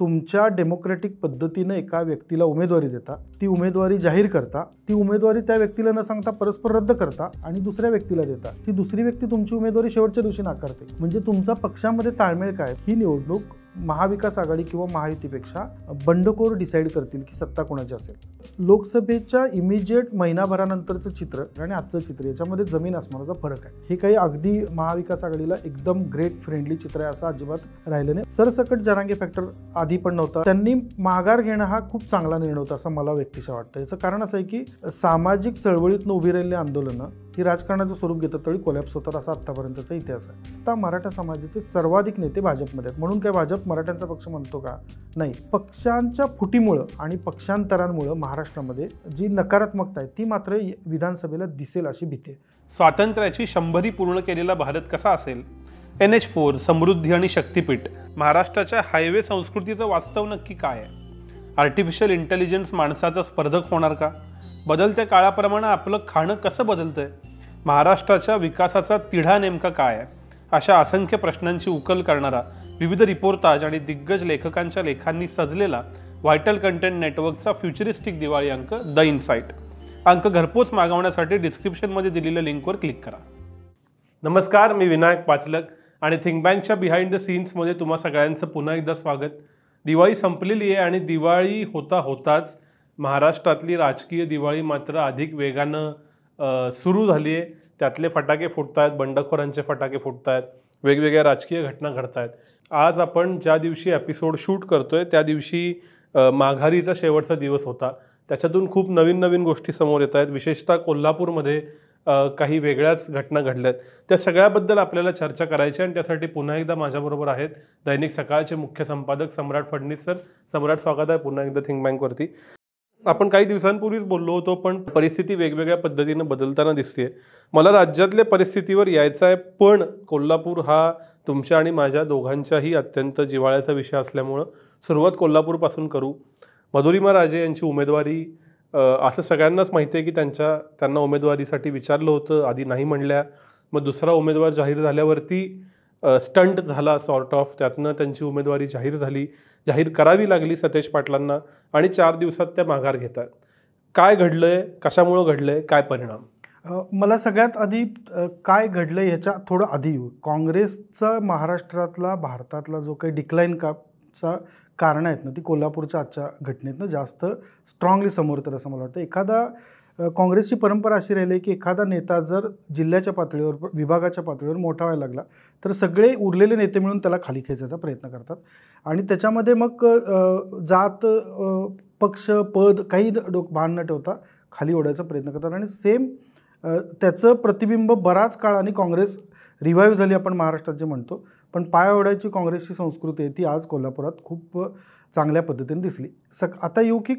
तुमच्या डेमोक्रॅटिक पद्धतीने एका व्यक्तीला उमेदवारी देता, ती उमेदवारी जाहीर करता, ती उमेदवारी त्या व्यक्तीला न सांगता परस्पर रद्द करता आणि दुसऱ्या व्यक्तीला देता, ती दुसरी व्यक्ती तुमची उमेदवारी शेवटच्या दिवशी नाकारते. म्हणजे तुमचा पक्षामध्ये ताळमेळ काय? ही निवडणूक महाविकास आघाडी किंवा महायुतीपेक्षा बंडखोर डिसाईड करतील की सत्ता कोणाची असेल. लोकसभेच्या इमिजिएट महिनाभरानंतरचं चित्र आणि आजचं चित्र याच्यामध्ये जमीन आसमानाचा फरक आहे. हे काही अगदी महाविकास आघाडीला एकदम ग्रेट फ्रेंडली चित्र आहे असं अजिबात राहिलं नाही. सरसकट जरांगे फॅक्टर आधी पण नव्हता. त्यांनी माघार घेणं हा खूप चांगला निर्णय होता असं मला व्यक्तिशः वाटतं. याचं कारण असं आहे की सामाजिक चळवळीतनं उभी राहिलेली आंदोलनं ही राजकारणाचं स्वरूप घेतात तरी कोलॅप्स होतात असा आत्तापर्यंतचा इतिहास आहे. आता मराठा समाजाचे सर्वाधिक नेते भाजपमध्ये आहेत. म्हणून काय भाजप मराठ्यांचा पक्ष म्हणतो का? नाही. पक्षांच्या फुटीमुळं आणि पक्षांतरांमुळं महाराष्ट्रामध्ये जी नकारात्मकता आहे ती मात्र विधानसभेला दिसेल अशी भीती आहे. स्वातंत्र्याची 100री पूर्ण केलेला भारत कसा असेल? NH4, समृद्धी आणि शक्तीपीठ, महाराष्ट्राच्या हायवे संस्कृतीचं वास्तव नक्की काय आहे? आर्टिफिशियल इंटेलिजन्स माणसाचा स्पर्धक होणार का? बदलत्या काळाप्रमाणे आपलं खाणं कसं बदलतंय? महाराष्ट्राच्या विकासाचा तिढा नेमका काय आहे? अशा असंख्य प्रश्नांची उकल करणारा विविध रिपोर्टाज आणि दिग्गज लेखकांच्या लेखांनी सजलेला व्हायटल कंटेंट नेटवर्कचा फ्युचरिस्टिक दिवाळी अंक द इनसाइट. अंक घरपोच मागवण्यासाठी डिस्क्रिप्शनमध्ये दिलेल्या लिंकवर क्लिक करा. नमस्कार, मी विनायक पाचलक आणि थिंक बँकच्या बिहाइंड द सीन्समध्ये तुम्हा सगळ्यांचं पुन्हा एकदा स्वागत. दिवाळी संपलेली आहे आणि दिवाळी होताच महाराष्ट्रातली राजकीय दिवाळी मात्र अधिक वेगानं सुरू झाली आहे. त्यातले फटाके फुटत आहेत, बंडखोरांचे फटाके फुटत आहेत, वेगवेगळ्या राजकीय घटना घडत आहेत. आज आपण ज्या दिवशी एपिसोड शूट करतोय त्या दिवशी माघारीचा शेवटचा दिवस होता. त्याच्यातून खूप नवीन गोष्टी समोर येत आहेत. विशेषतः कोल्हापूरमध्ये काही वेगळ्याच घटना घडल्यात. त्या सगळ्याबद्दल आपल्याला चर्चा करायची आणि त्यासाठी पुन्हा एकदा माझ्याबरोबर आहेत दैनिक सकाळचे मुख्य संपादक सम्राट फडणीस सर. सम्राट, स्वागत आहे पुन्हा एकदा थिंक बँकवरती. आपण काही दिवसांपूर्वीच बोललो होतो, पण परिस्थिती वेगवेगळ्या पद्धतीनं बदलताना दिसते. मला राज्यातल्या परिस्थितीवर यायचं आहे, पण कोल्हापूर हा तुमच्या आणि माझ्या दोघांच्याही अत्यंत जिव्हाळ्याचा विषय असल्यामुळं सुरुवात कोल्हापूरपासून करू. मधुरिमा राजे यांची उमेदवारी, असं सगळ्यांनाच माहिती आहे की त्यांना उमेदवारीसाठी विचारलं होतं, आधी नाही म्हणल्या. मग दुसरा उमेदवार जाहीर झाल्यावरती स्टंट झाला सॉर्ट ऑफ, त्यातनं त्यांची उमेदवारी जाहीर करावी लागली सतेज पाटलांना आणि 4 दिवसात त्या माघार घेतात. काय घडलंय, कशामुळं घडलंय, काय परिणाम? मला सगळ्यात आधी काय घडलं ह्याच्या थोडं आधी येऊ. काँग्रेसचा महाराष्ट्रातला, भारतातला जो काही डिक्लाईन चा कारणं आहेत ना, ती कोल्हापूरच्या आजच्या घटनेतनं जास्त स्ट्रॉंगली समोर येतात असं मला वाटतं. काँग्रेसची परंपरा अशी राहिली की एखादा नेता जर जिल्ह्याच्या पातळीवर, विभागाच्या पातळीवर मोठा व्हायला लागला तर सगळे उरलेले नेते मिळून त्याला खाली खेचायचा प्रयत्न करतात आणि त्याच्यामध्ये मग जात, पक्ष, पद काही भान न ठेवता खाली ओढायचा प्रयत्न करतात. आणि सेम त्याचं प्रतिबिंब बराच काळाने काँग्रेस रिवाईव्ह झाली आपण महाराष्ट्रात जे म्हणतो, पण पाय ओढायची काँग्रेसची संस्कृती आहे ती आज कोल्हापुरात खूप चांगल्या पद्धतीने दिसली. आता येऊ की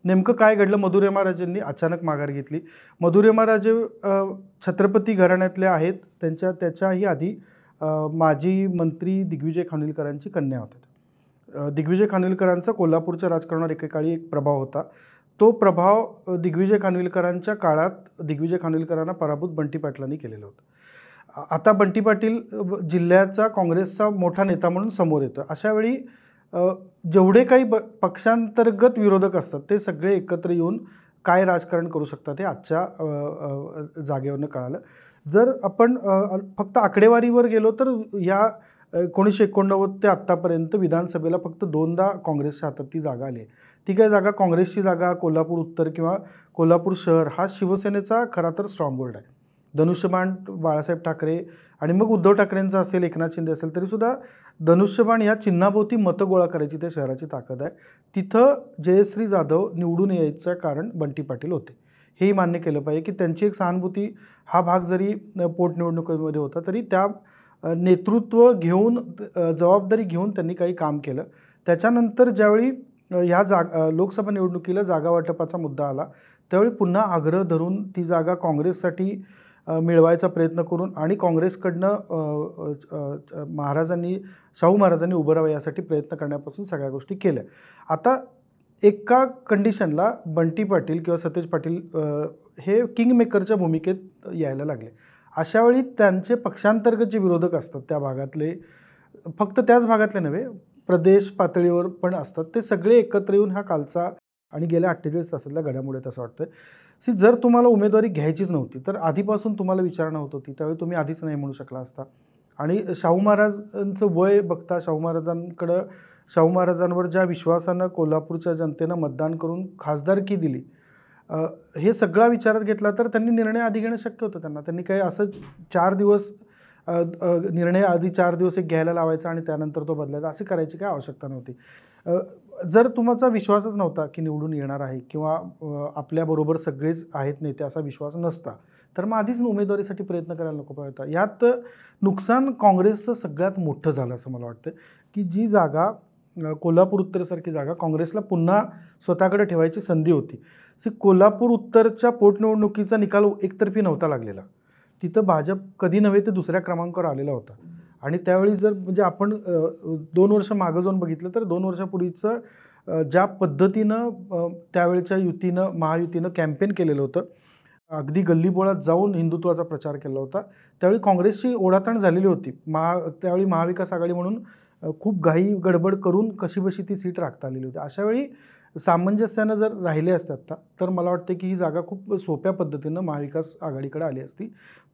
नेमकं काय घडलं. मधुरिमा राजेंनी अचानक माघार घेतली. मधुरिमा राजे छत्रपती घराण्यातल्या आहेत. त्याच्याही आधी माजी मंत्री दिग्विजय खानविलकरांची कन्या होत्या. दिग्विजय खानविलकरांचा कोल्हापूरच्या राजकारणावर एकेकाळी एक प्रभाव होता. तो प्रभाव दिग्विजय खानविलकरांच्या काळात दिग्विजय खानविलकरांना पराभूत बंटी पाटलांनी केलेलं होतं. आता बंटी पाटील जिल्ह्याचा काँग्रेसचा मोठा नेता म्हणून समोर येतो. अशावेळी जेवढे काही पक्षांतर्गत विरोधक असतात ते सगळे एकत्र येऊन काय राजकारण करू शकतात हे आजच्या जागेवरनं कळालं. जर आपण फक्त आकडेवारीवर गेलो तर या 1989 ते आत्तापर्यंत विधानसभेला फक्त 2दा काँग्रेसच्या हातात ती जागा आली आहे. ती काय जागा, काँग्रेसची जागा कोल्हापूर उत्तर किंवा कोल्हापूर शहर हा शिवसेनेचा खरा तर स्ट्रॉंगहोल्ड आहे. धनुष्यबाण बाळासाहेब ठाकरे आणि मग उद्धव ठाकरेंचा असेल, एकनाथ शिंदे असेल, तरीसुद्धा धनुष्यबाण या चिन्हाभोवती मतं गोळा करायची त्या शहराची ताकद आहे. तिथं जयश्री जाधव निवडून यायचं कारण बंटी पाटील होते. हेही मान्य केलं पाहिजे की त्यांची एक सहानुभूती हा भाग जरी पोटनिवडणुकीमध्ये होता तरी त्या नेतृत्व घेऊन, जबाबदारी घेऊन त्यांनी काही काम केलं. त्याच्यानंतर ज्यावेळी ह्या लोकसभा निवडणुकीला जागा वाटपाचा मुद्दा आला त्यावेळी पुन्हा आग्रह धरून ती जागा काँग्रेससाठी मिळवायचा प्रयत्न करून आणि काँग्रेसकडनं शाहू महाराजांनी उभं राहावं यासाठी प्रयत्न करण्यापासून सगळ्या गोष्टी केल्या. आता एका कंडिशनला बंटी पाटील किंवा सतेज पाटील हे किंगमेकरच्या भूमिकेत यायला लागले. अशावेळी त्यांचे पक्षांतर्गत जे विरोधक असतात त्या भागातले, फक्त त्याच भागातले नव्हे, प्रदेश पातळीवर पण असतात, ते सगळे एकत्र येऊन हा कालचा आणि गेल्या 48 तासातल्या घडामोडी असं वाटतं. जर तुम्हाला उमेदवारी घ्यायचीच नव्हती तर आधीपासून तुम्हाला विचारणा होत होती, त्यावेळी तुम्ही आधीच नाही म्हणू शकला असता. आणि शाहू महाराजांचं वय बघता शाहू महाराजांवर ज्या विश्वासानं कोल्हापूरच्या जनतेनं मतदान करून खासदारकी दिली, हे सगळा विचारात घेतला तर त्यांनी निर्णय आधी घेणं शक्य होतं. त्यांनी काही असं 4 दिवस निर्णय आधी 4 दिवस एक घ्यायला लावायचा आणि त्यानंतर तो बदलायचा, अशी करायची काही आवश्यकता नव्हती. जर तुमचा विश्वासच नव्हता की निवडून येणार आहे किंवा आपल्याबरोबर सगळेच आहेत नेते असा विश्वास नसता, तर मग आधीच उमेदवारीसाठी प्रयत्न करायला नको पाहिजे होता. यात नुकसान काँग्रेसचं सगळ्यात मोठं झालं असं मला वाटतं, की जी जागा कोल्हापूर उत्तरसारखी जागा काँग्रेसला पुन्हा स्वतःकडे ठेवायची संधी होती. कोल्हापूर उत्तरच्या पोटनिवडणुकीचा निकाल एकतर्फी नव्हता लागलेला. तिथं भाजप कधी नव्हे ते दुसऱ्या क्रमांकावर आलेला होता. आणि त्यावेळी जर म्हणजे आपण 2 वर्ष मागं जाऊन बघितलं तर 2 वर्षापूर्वीचं ज्या पद्धतीनं त्यावेळच्या महायुतीनं कॅम्पेन केलेलं होतं, अगदी गल्लीबोळात जाऊन हिंदुत्वाचा प्रचार केला होता, त्यावेळी काँग्रेसची ओढाताण झालेली होती. त्यावेळी महाविकास आघाडी म्हणून खूप घाई गडबड करून कशीबशी ती सीट राखता आलेली होती. अशावेळी सामंजस्यानं जर राहिले असतात तर मला वाटतं की ही जागा खूप सोप्या पद्धतीनं महाविकास आघाडीकडे आली असती.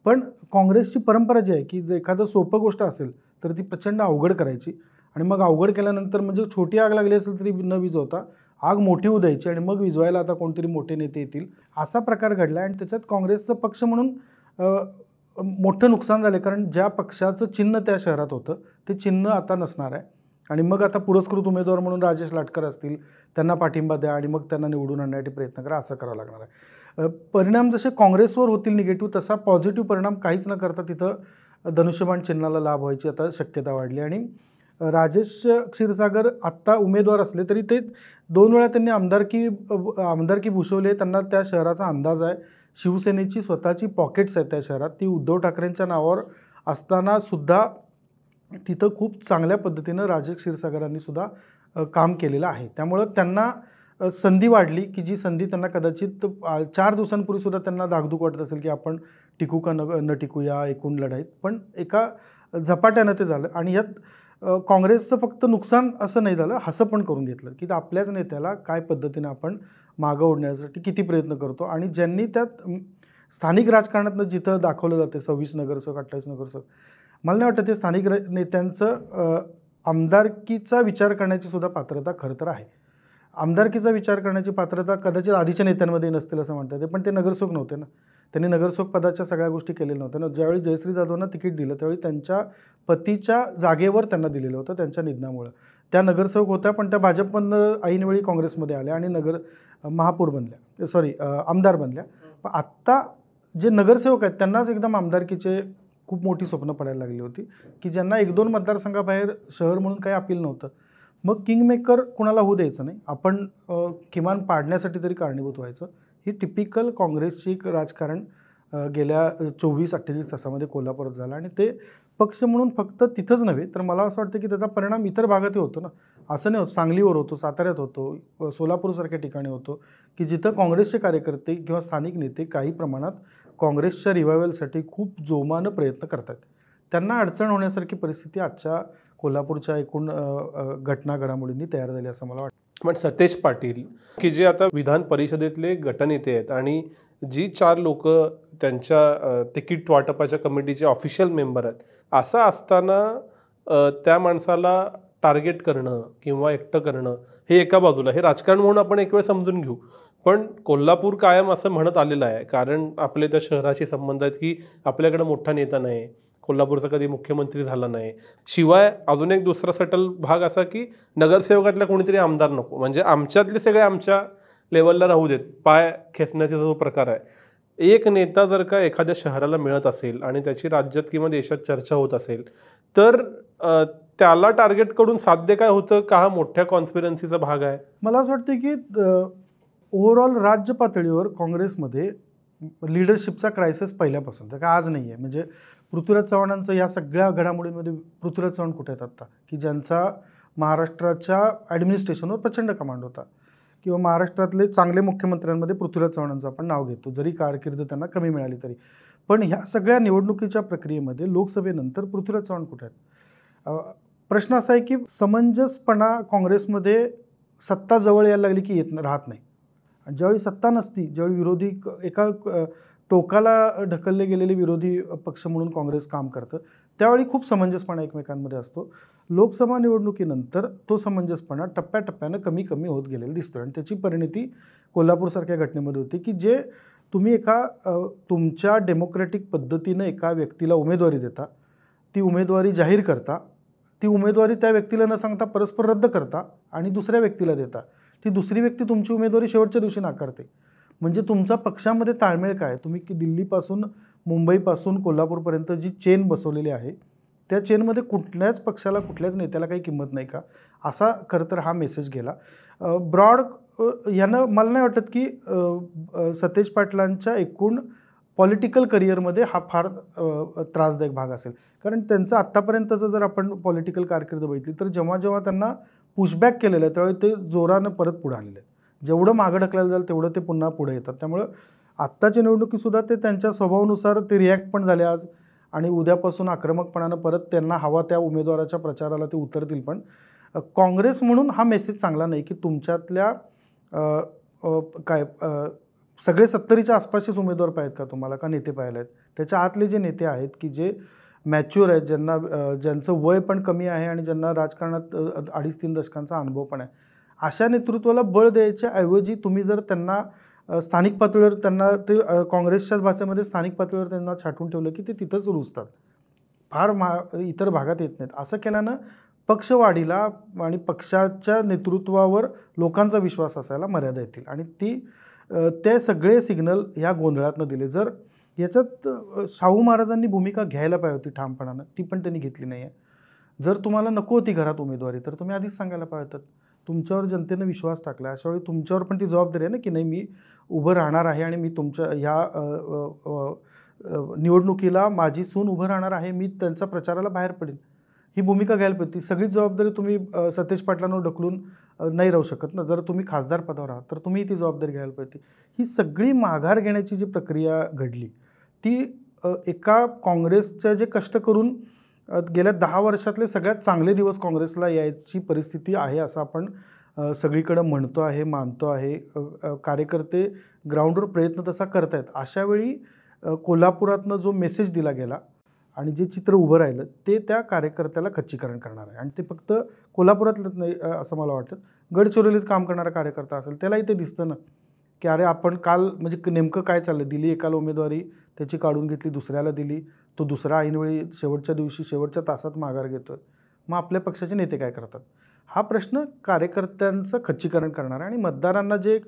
पण काँग्रेसची परंपरा जी आहे की जर एखादं सोपं गोष्ट असेल तर ती प्रचंड अवघड करायची आणि मग अवघड केल्यानंतर म्हणजे छोटी आग लागली असेल तरी न विझवता आग मोठी होऊ द्यायची आणि मग विझवायला आता कोणतरी मोठे नेते येतील, असा प्रकार घडला. आणि त्याच्यात काँग्रेसचं पक्ष म्हणून मोठं नुकसान झालं, कारण ज्या पक्षाचं चिन्ह त्या शहरात होतं ते चिन्ह आता नसणार आहे. आणि मग आता पुरस्कृत उमेदवार म्हणून राजेश लाटकर असतील, त्यांना पाठिंबा द्या आणि मग त्यांना निवडून आणण्यासाठी प्रयत्न करा, असं करावं लागणार आहे. परिणाम जसे काँग्रेसवर होतील निगेटिव्ह, तसा पॉझिटिव्ह परिणाम काहीच न करता तिथं धनुष्यबाण चिन्हाला लाभ व्हायची आता शक्यता वाढली. आणि राजेश क्षीरसागर आत्ता उमेदवार असले तरी ते 2 वेळा त्यांनी आमदारकी भूषवली आहे. त्यांना त्या शहराचा अंदाज आहे. शिवसेनेची स्वतःची पॉकेट्स आहेत त्या शहरात, ती उद्धव ठाकरेंच्या नावावर असताना सुद्धा तिथं खूप चांगल्या पद्धतीनं राजेश क्षीरसागरांनी सुद्धा काम केलेलं आहे. त्यामुळं त्यांना संधी वाढली, की जी संधी त्यांना कदाचित 4 दिवसांपूर्वी सुद्धा त्यांना धाकधूक वाटत असेल की आपण टिकू का न टिकू या एकूण लढाईत, पण एका झपाट्यानं ते झालं. आणि यात काँग्रेसचं फक्त नुकसान असं नाही झालं, असं पण करून घेतलं की आपल्याच नेत्याला काय पद्धतीनं आपण मागं ओढण्यासाठी किती प्रयत्न करतो. आणि ज्यांनी त्यात स्थानिक राजकारणातनं जिथं दाखवलं जाते 26 नगरसेवक 28 नगरसेवक, मला नाही वाटतं ते स्थानिक नेत्यांचं आमदारकीचा विचार करण्याची सुद्धा पात्रता खरं तर आहे. आमदारकीचा विचार करण्याची पात्रता कदाचित आधीच्या नेत्यांमध्ये नसतील असं म्हणतात, पण ते नगरसेवक नव्हते ना. त्यांनी नगरसेवक पदाच्या सगळ्या गोष्टी केलेल्या नव्हत्या ना. ज्यावेळी जयश्री जाधवांना तिकीट दिलं त्यावेळी त्यांच्या पतीच्या जागेवर त्यांना दिलेलं होतं त्यांच्या निधनामुळं. त्या नगरसेवक होत्या, पण त्या भाजपमधनं ऐनवेळी काँग्रेसमध्ये आल्या आणि महापौर बनल्या, आमदार बनल्या. पण आत्ता जे नगरसेवक आहेत त्यांनाच एकदम आमदारकीचे खूप मोठी स्वप्न पडायला लागली होती, की ज्यांना 1-2 मतदारसंघाबाहेर शहर म्हणून काही अपील नव्हतं. मग किंगमेकर कुणाला होऊ द्यायचं नाही, आपण किमान पाडण्यासाठी तरी कारणीभूत व्हायचं. ही टिपिकल काँग्रेसची एक राजकारण गेल्या 24-48 तासामध्ये कोल्हापुरात झालं. आणि ते पक्ष म्हणून फक्त तिथंच नव्हे तर मला असं वाटतं की त्याचा परिणाम इतर भागातही होतो ना. असं नाही होत, सांगलीवर होतो, साताऱ्यात होतो, सोलापूरसारख्या ठिकाणी होतो, की जिथं काँग्रेसचे कार्यकर्ते किंवा स्थानिक नेते काही प्रमाणात काँग्रेसच्या रिवायवलसाठी खूप जोमानं प्रयत्न करतात. त्यांना अडचण होण्यासारखी परिस्थिती आजच्या कोल्हापूरच्या एकूण घडामोडींनी तयार झाली असं मला वाटतं. पण सतेज पाटील की जे आता विधान परिषदेतले गटनेते आहेत आणि जी 4 लोक त्यांच्या तिकीट वाटपाच्या कमिटीचे ऑफिशियल मेंबर आहेत, असं असताना त्या माणसाला टार्गेट करणं किंवा एकटं करणं हे एका बाजूला, हे राजकारण म्हणून आपण एक वेळ समजून घेऊ. पण कोल्हापूर कायम असं म्हणत आलेलं आहे, कारण आपले त्या शहराशी संबंध आहेत की आपल्याकडे मोठा नेता नाही, कोल्हापूरचा कधी मुख्यमंत्री झाला नाही. शिवाय अजून एक दुसरा सटल भाग असा की नगरसेवकातल्या कोणीतरी आमदार नको, म्हणजे आमच्यातले सगळे आमच्या लेवलला राहू देत, पाय खेचण्याचा जो प्रकार आहे. एक नेता जर का एखाद्या शहराला मिळत असेल आणि त्याची राज्यात किंवा देशात चर्चा होत असेल तर त्याला टार्गेट करून साध्य काय होतं का, हा मोठ्या कॉन्स्पिरन्सीचा भाग आहे? मला असं वाटतं की ओव्हरऑल राज्य पातळीवर काँग्रेसमध्ये लिडरशिपचा क्रायसिस पहिल्यापासून तर का आज नाही आहे. म्हणजे पृथ्वीराज चव्हाणांचं या सगळ्या घडामोडींमध्ये पृथ्वीराज चव्हाण कुठे आहेत आत्ता, की ज्यांचा महाराष्ट्राच्या ॲडमिनिस्ट्रेशनवर प्रचंड कमांड होता, किंवा महाराष्ट्रातले चांगले मुख्यमंत्र्यांमध्ये पृथ्वीराज चव्हाणांचं आपण नाव घेतो, जरी कारकीर्द त्यांना कमी मिळाली तरी. पण ह्या सगळ्या निवडणुकीच्या प्रक्रियेमध्ये लोकसभेनंतर पृथ्वीराज चव्हाण कुठे आहेत? प्रश्न असा आहे की समंजसपणा काँग्रेसमध्ये सत्ता जवळ यायला लागली की राहत नाही. आणि ज्यावेळी सत्ता नसती, ज्यावेळी विरोधी एका टोकाला ढकलले गेलेले विरोधी पक्ष म्हणून काँग्रेस काम करतं, त्यावेळी खूप समंजसपणा एकमेकांमध्ये असतो. लोकसभा निवडणुकीनंतर तो समंजसपणा टप्प्याटप्प्यानं कमी कमी होत गेलेला दिसतो. आणि त्याची परिणती कोल्हापूरसारख्या घटनेमध्ये होती की जे तुम्ही एका तुमच्या डेमोक्रॅटिक पद्धतीनं एका व्यक्तीला उमेदवारी देता, ती उमेदवारी जाहीर करता, ती उमेदवारी त्या व्यक्तीला न सांगता परस्पर रद्द करता आणि दुसऱ्या व्यक्तीला देता. ती दुसरी व्यक्ती तुमची उमेदवारी शेवटच्या दिवशी नाकारते. म्हणजे तुमचा पक्षामध्ये ताळमेळ काय? तुम्ही की दिल्लीपासून मुंबईपासून कोल्हापूरपर्यंत जी चेन बसवलेली आहे, त्या चेनमध्ये कुठल्याच पक्षाला, कुठल्याच नेत्याला काही किंमत नाही का? असा खरं तर हा मेसेज गेला. ब्रॉड यानं मला नाही वाटत की सतेज पाटलांच्या एकूण पॉलिटिकल करिअरमध्ये हा फार त्रासदायक भाग असेल. कारण त्यांचं आत्तापर्यंतचं जर आपण पॉलिटिकल कारकीर्द बघितली तर जेव्हा जेव्हा त्यांना पुशबॅक केलेलं आहे त्यावेळी ते जोरानं परत पुढे आलेले आहेत. जेवढं मागं ढकलायला जाईल तेवढं ते पुन्हा पुढे येतात. त्यामुळं आत्ताच्या निवडणुकीसुद्धा ते त्यांच्या स्वभावानुसार ते रिॲक्ट पण झाले आज आणि उद्यापासून आक्रमकपणानं परत त्यांना हवा त्या उमेदवाराच्या प्रचाराला ते उतरतील. पण काँग्रेस म्हणून हा मेसेज चांगला नाही की तुमच्यातल्या सगळे 70च्या आसपासचेच उमेदवार पाहिजेत का तुम्हाला, का नेते पाहिजे आहेत? त्याच्या आतले जे नेते आहेत की जे मॅच्युअर आहेत, ज्यांचं वय पण कमी आहे आणि ज्यांना राजकारणात 2.5-3 दशकांचा अनुभव पण आहे, अशा नेतृत्वाला बळ द्यायच्या ऐवजी तुम्ही जर त्यांना स्थानिक पातळीवर त्यांना ते काँग्रेसच्याच भाषेमध्ये स्थानिक पातळीवर त्यांना छाटून ठेवलं की ते तिथंच रुजतात, फार इतर भागात येत नाहीत. असं केल्यानं पक्षवाढीला आणि पक्षाच्या नेतृत्वावर लोकांचा विश्वास असायला मर्यादा येतील आणि ते सगळे सिग्नल ह्या गोंधळातनं दिले. जर याच्यात शाहू महाराजांनी भूमिका घ्यायला पाहिजे होती ठामपणानं, ती पण त्यांनी घेतली नाही आहे. जर तुम्हाला नको होती घरात उमेदवारी तर तुम्ही आधीच सांगायला पाहिजे होतं. तुमच्यावर जनतेनं विश्वास टाकला, अशावेळी तुमच्यावर पण ती जबाबदारी आहे ना की नाही, मी उभं राहणार आहे आणि मी तुमच्या ह्या निवडणुकीला माझी सून उभं राहणार आहे, मी त्यांच्या प्रचाराला बाहेर पडेन, ही भूमिका घ्यायला पाहिजे. सगळीच जबाबदारी तुम्ही सतेज पाटलांवर ढकलून नाही राहू शकत ना. जर तुम्ही खासदार पदावर आहात तर तुम्ही ती जबाबदारी घ्यायला पाहिजे. ही सगळी माघार घेण्याची जी प्रक्रिया घडली ती एका काँग्रेसच्या जे कष्ट करून गेल्या 10 वर्षातले सगळ्यात चांगले दिवस काँग्रेसला यायची परिस्थिती आहे असं आपण सगळीकडे म्हणतो आहे, मानतो आहे. कार्यकर्ते ग्राउंडवर प्रयत्न तसा करतायत. अशावेळी कोल्हापुरातनं जो मेसेज दिला गेला आणि जे चित्र उभं राहिलं ते त्या कार्यकर्त्याला खच्चीकरण करणार आहे. आणि ते फक्त कोल्हापुरातलंच नाही असं मला वाटतं, गडचिरोलीत काम करणारा कार्यकर्ता असेल त्यालाही ते दिसतं ना की अरे आपण काल म्हणजे नेमकं काय चाललं, दिली एकाला उमेदवारी, त्याची काढून घेतली, दुसऱ्याला दिली, तो दुसरा ऐनवेळी शेवटच्या दिवशी शेवटच्या तासात माघार घेतो आहे, मग आपल्या पक्षाचे नेते काय करतात? हा प्रश्न कार्यकर्त्यांचं खच्चीकरण करणार आहे. आणि मतदारांना जे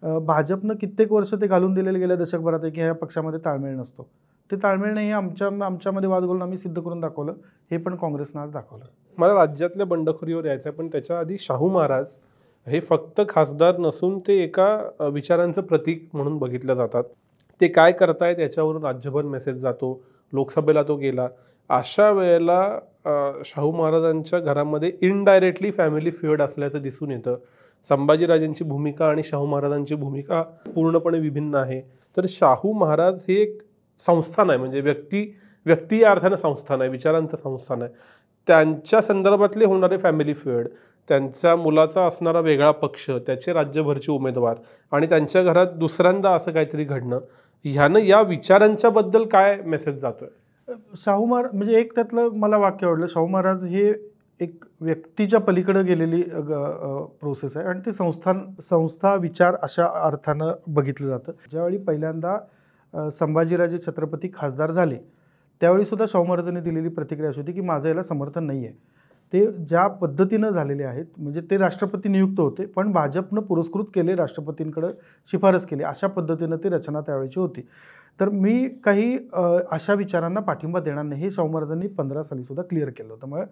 भाजपनं कित्येक वर्ष ते घालून दिलेले गेल्या दशकभरात आहे की ह्या पक्षामध्ये ताळमेळ नसतो, ते ताळमेळ नाही, आमच्यामध्ये वाद घालून आम्ही सिद्ध करून दाखवलं. हे पण काँग्रेसनं आज दाखवलं. मला राज्यातल्या बंडखोरीवर यायचं आहे, पण त्याच्या आधी शाहू महाराज हे फक्त खासदार नसून ते एका विचारांचं प्रतीक म्हणून बघितलं जातात. ते काय करतायत याच्यावरून राज्यभर मेसेज जातो, लोकसभेला तो गेला. अशा वेळेला शाहू महाराजांच्या घरामध्ये इनडायरेक्टली फॅमिली फ्यूड असल्याचं दिसून येतं. संभाजीराजांची भूमिका आणि शाहू महाराजांची भूमिका पूर्णपणे विभिन्न आहे. तर शाहू महाराज हे एक संस्थान आहे, म्हणजे व्यक्ती या अर्थानं संस्थान आहे, विचारांचं संस्थान आहे. त्यांच्या संदर्भातले होणारे फॅमिली फ्यूड, त्यांच्या मुलाचा असणारा वेगळा पक्ष, त्याचे राज्यभरचे उमेदवार आणि त्यांच्या घरात दुसऱ्यांदा असं काहीतरी घडणं, ह्यानं या विचारांच्या बद्दल काय मेसेज जातोय? शाहू महाराज म्हणजे एक त्यातलं मला वाक्य आवडलं, शाहू महाराज हे एक व्यक्तीच्या पलीकडे गेलेली प्रोसेस आहे आणि ते संस्था विचार अशा अर्थानं बघितलं जातं. ज्यावेळी पहिल्यांदा संभाजीराजे छत्रपती खासदार झाले त्यावेळीसुद्धा शाहू महाराजांनी दिलेली प्रतिक्रिया अशी होती की माझं याला समर्थन नाही आहे. ते ज्या पद्धतीनं झालेले आहेत, म्हणजे ते राष्ट्रपती नियुक्त होते पण भाजपनं पुरस्कृत केले, राष्ट्रपतींकडे शिफारस केली, अशा पद्धतीनं ती रचना त्यावेळीची होती. तर मी काही अशा विचारांना पाठिंबा देणार नाही हे शाहू महाराजांनी 15 सालीसुद्धा क्लिअर केलं होतं. मग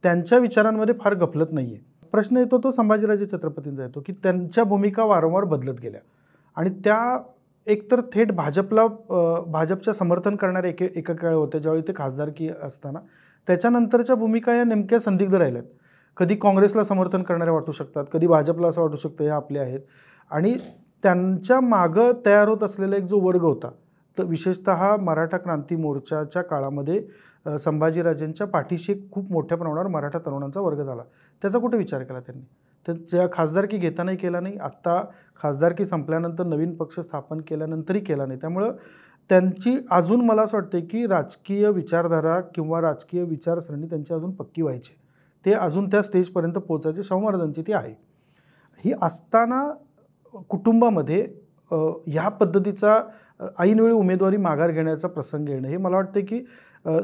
त्यांच्या विचारांमध्ये फार गफलत नाही आहे. प्रश्न येतो तो संभाजीराजे छत्रपतींचा येतो की त्यांच्या भूमिका वारंवार बदलत गेल्या आणि त्या एकतर थेट भाजपच्या समर्थन करणारे एका काळ होते ज्यावेळी ते खासदारकी असताना, त्याच्यानंतरच्या भूमिका या नेमक्या संदिग्ध राहिल्यात. कधी काँग्रेसला समर्थन करणारे वाटू शकतात, कधी भाजपला असं वाटू शकतं हे आपले आहेत. आणि त्यांच्या मागं तयार होत असलेला एक जो वर्ग होता, तर विशेषतः मराठा क्रांती मोर्चाच्या काळामध्ये संभाजीराजेंच्या पाठीशी खूप मोठ्या प्रमाणावर मराठा तरुणांचा वर्ग झाला. त्याचा कुठे विचार केला त्यांनी? तर ज्या खासदारकी घेतानाही केला नाही, आत्ता खासदारकी संपल्यानंतर नवीन पक्ष स्थापन केल्यानंतरही केला नाही. त्यामुळं त्यांची अजून मला असं वाटतं की राजकीय विचारधारा किंवा राजकीय विचारसरणी त्यांची अजून पक्की व्हायची. ते अजून त्या स्टेजपर्यंत पोहोचायचे. शाहू महाराजांची ती आहे. ही असताना कुटुंबामध्ये ह्या पद्धतीचा ऐनवेळी उमेदवारी माघार घेण्याचा प्रसंग येणं हे मला वाटतं की